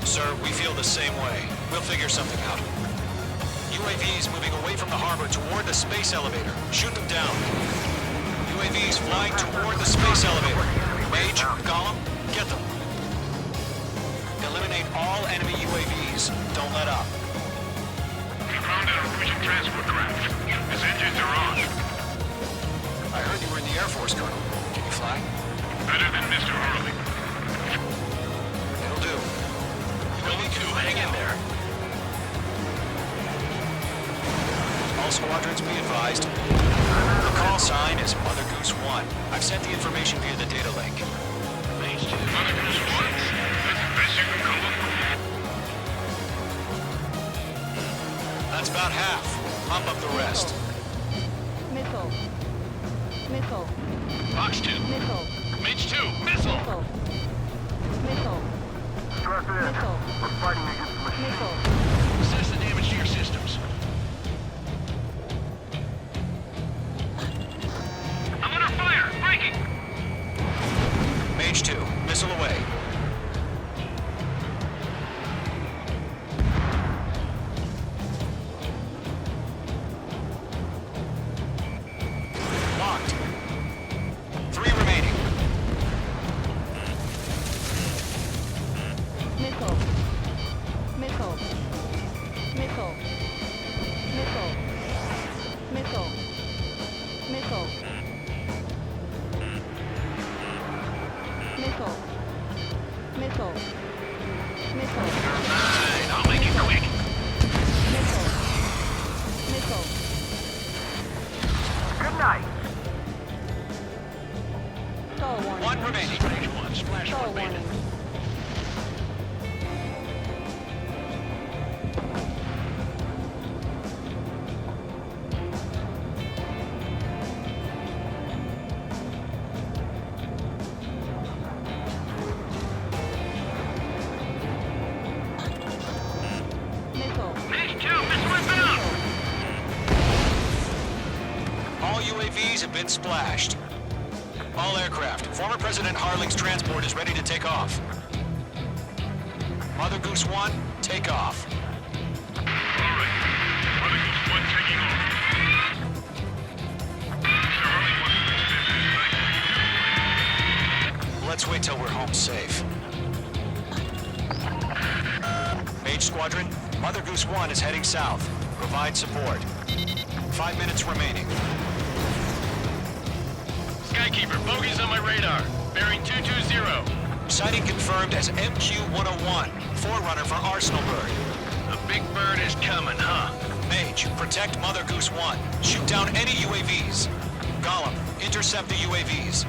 Sir, we feel the same way. We'll figure something out. UAVs moving away from the harbor toward the space elevator. Shoot them down. UAVs flying toward the space elevator. Mage, Golem, get them. Eliminate all enemy UAVs. Don't let up. We found an Norwegian transport craft. His engines are on. I heard you were in the Air Force, Colonel. Can you fly? Better than Mr. Harling. It'll do. Golem 2, hang in there. All squadrons be advised. The call sign is Mother Goose Goose 1. I've sent the information via the data link. Mage 2. Mother Goose 1. That's the best you can come up with. That's about half. Pump up the rest. Missile. Missile. Fox 2. Missile. Mage 2. Missile. Missile. Missile. Strap in. Missile. We're fighting against the machine. Missile. Assess the damage to your systems. I'm under fire! Breaking! Mage 2, missile away. Locked. 3 remaining. Missile. Missile. Missile. Missile. Missile. Missile. Missile. Missile. Missile. Fine, I'll make it quick. Missile. Missile. Good night. Stall warning. 1 remaining. Stage 1. Splash Stall 1 beta. warning. Missile. Mage 2, missile inbound! All UAVs have been splashed. All aircraft. Former President Harling's transport is ready to take off. Mother Goose 1, take off. Alright. Mother Goose 1 taking off. Mr. Harley wants to visit. Let's wait till we're home safe. Mage Squadron, Mother Goose 1 is heading south. Provide support. 5 minutes remaining. Skykeeper, bogeys on my radar. Bearing 220. Sighting confirmed as MQ-101, forerunner for Arsenal Bird. The big bird is coming, huh? Mage, protect Mother Goose 1. Shoot down any UAVs. Gollum, intercept the UAVs.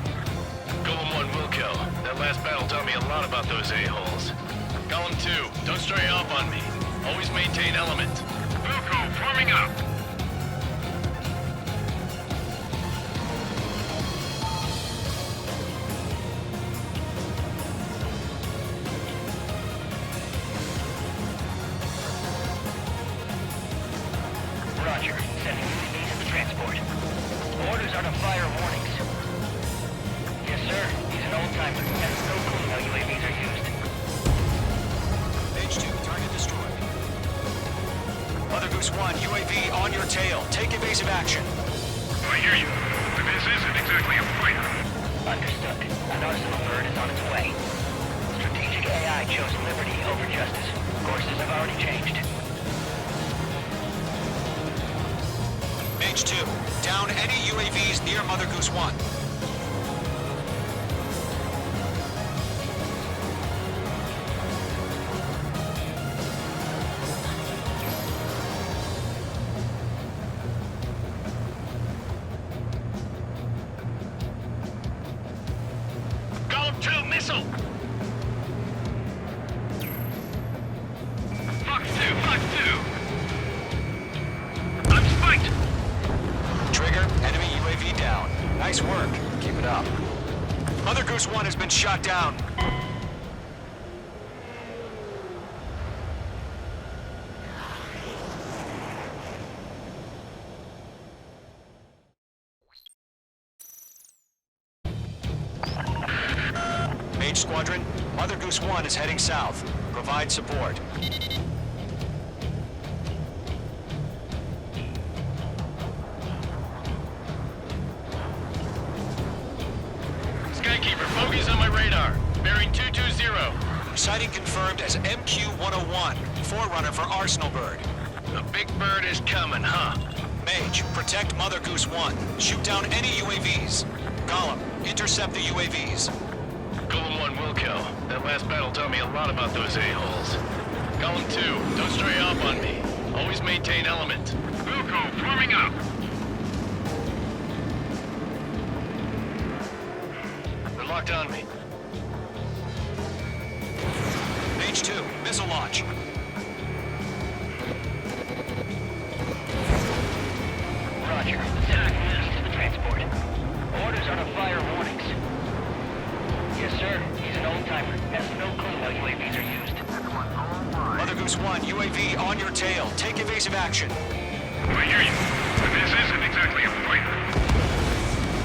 Golem 1 will kill. That last battle taught me a lot about those a-holes. Golem 2, don't stray off on me. Always maintain element. Wilco, forming up! Roger. Sending UAVs to the transport. Orders are to fire warnings. Yes, sir. He's an old-timer. Has no clue how UAVs are used. Mage 2, target destroyed. Mother Goose 1, UAV on your tail. Take evasive action. I hear you. But this isn't exactly a fighter. Understood. An Arsenal bird is on its way. Strategic AI chose liberty over justice. Courses have already changed. Mage 2, down any UAVs near Mother Goose 1. Golem 2, missile! Fox 2, Fox 2! I'm spiked! Trigger, enemy UAV down. Nice work. Keep it up. Mother Goose 1 has been shot down. Mage Squadron, Mother Goose 1 is heading south. Provide support. Skykeeper, bogeys on my radar. Bearing 220. Sighting confirmed as MQ-101, forerunner for Arsenal Bird. The big bird is coming, huh? Mage, protect Mother Goose 1. Shoot down any UAVs. Gollum, intercept the UAVs. Golem 1 will kill. That last battle taught me a lot about those a-holes. Golem 2, don't stray off on me. Always maintain element. Wilco, forming up! locked on me. Mage 2, missile launch. Roger. Attack east of the transport. Orders are to fire warnings. Yes, sir. He's an old-timer. Has no clue how UAVs are used. Mother Goose 1, UAV on your tail. Take evasive action. I hear you. But this isn't exactly a fighter.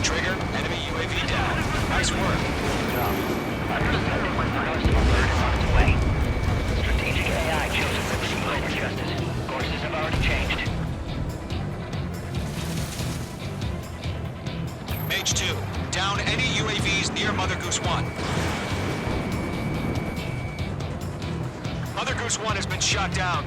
Trigger, enemy UAV down. Nice work. Understood. An arsenal bird is on its way. Strategic AI chosen liberty over justice. Courses have already changed. Mage 2, down any UAVs near Mother Goose 1. Mother Goose 1 has been shot down.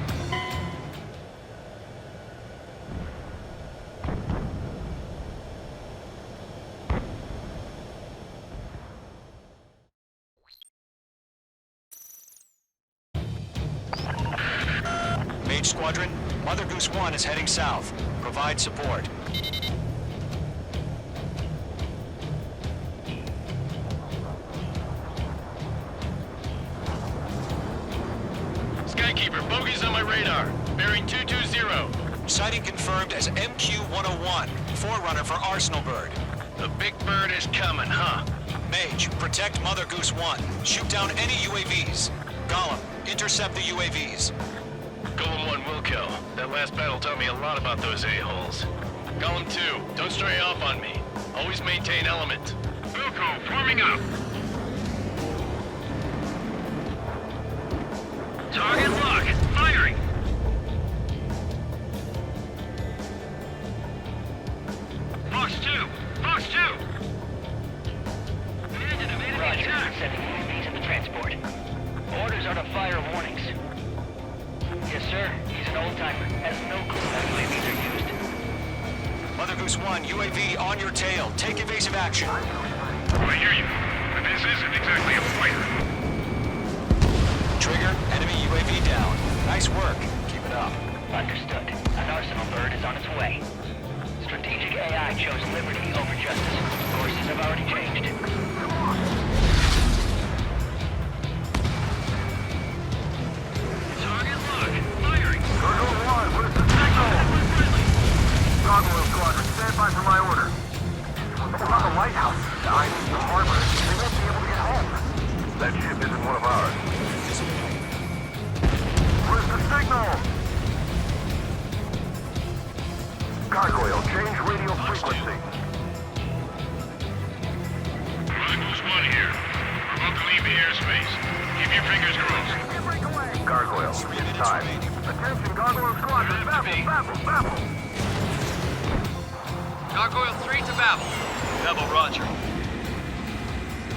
Mage Squadron, Mother Goose 1 is heading south. Provide support. Skykeeper, bogeys on my radar. Bearing 220. Sighting confirmed as MQ-101, forerunner for Arsenal Bird. The big bird is coming, huh? Mage, protect Mother Goose 1. Shoot down any UAVs. Gollum, intercept the UAVs. Golem 1, Wilco. That last battle taught me a lot about those a-holes. Golem 2, don't stray off on me. Always maintain element. Wilco, forming up. Target lock. Firing. Fox 2. Fox 2. Roger. Sending UAVs in the transport. Orders are to fire warnings. Yes, sir. He's an old-timer. Has no clue how UAVs are used. Mother Goose 1, UAV on your tail. Take evasive action. I hear you. But this isn't exactly a fighter. Trigger, enemy UAV down. Nice work. Keep it up. Understood. An arsenal bird is on its way. Strategic AI chose liberty over justice. Courses have already changed. Target lock. Firing. Gargoyle 1, what is the signal? Gargoyle Squadron, stand by for my order. What about the lighthouse? I need the harbor. They won't be able to get home. That ship isn't one of ours. Where's the signal? Gargoyle, change radio frequency. Mother Goose 1 here. We're about to leave the airspace. Keep your fingers crossed. Gargoyle, it's time. Attention, Gargoyle Squadron, Babel. Gargoyle 3 to Babel. Babel, roger.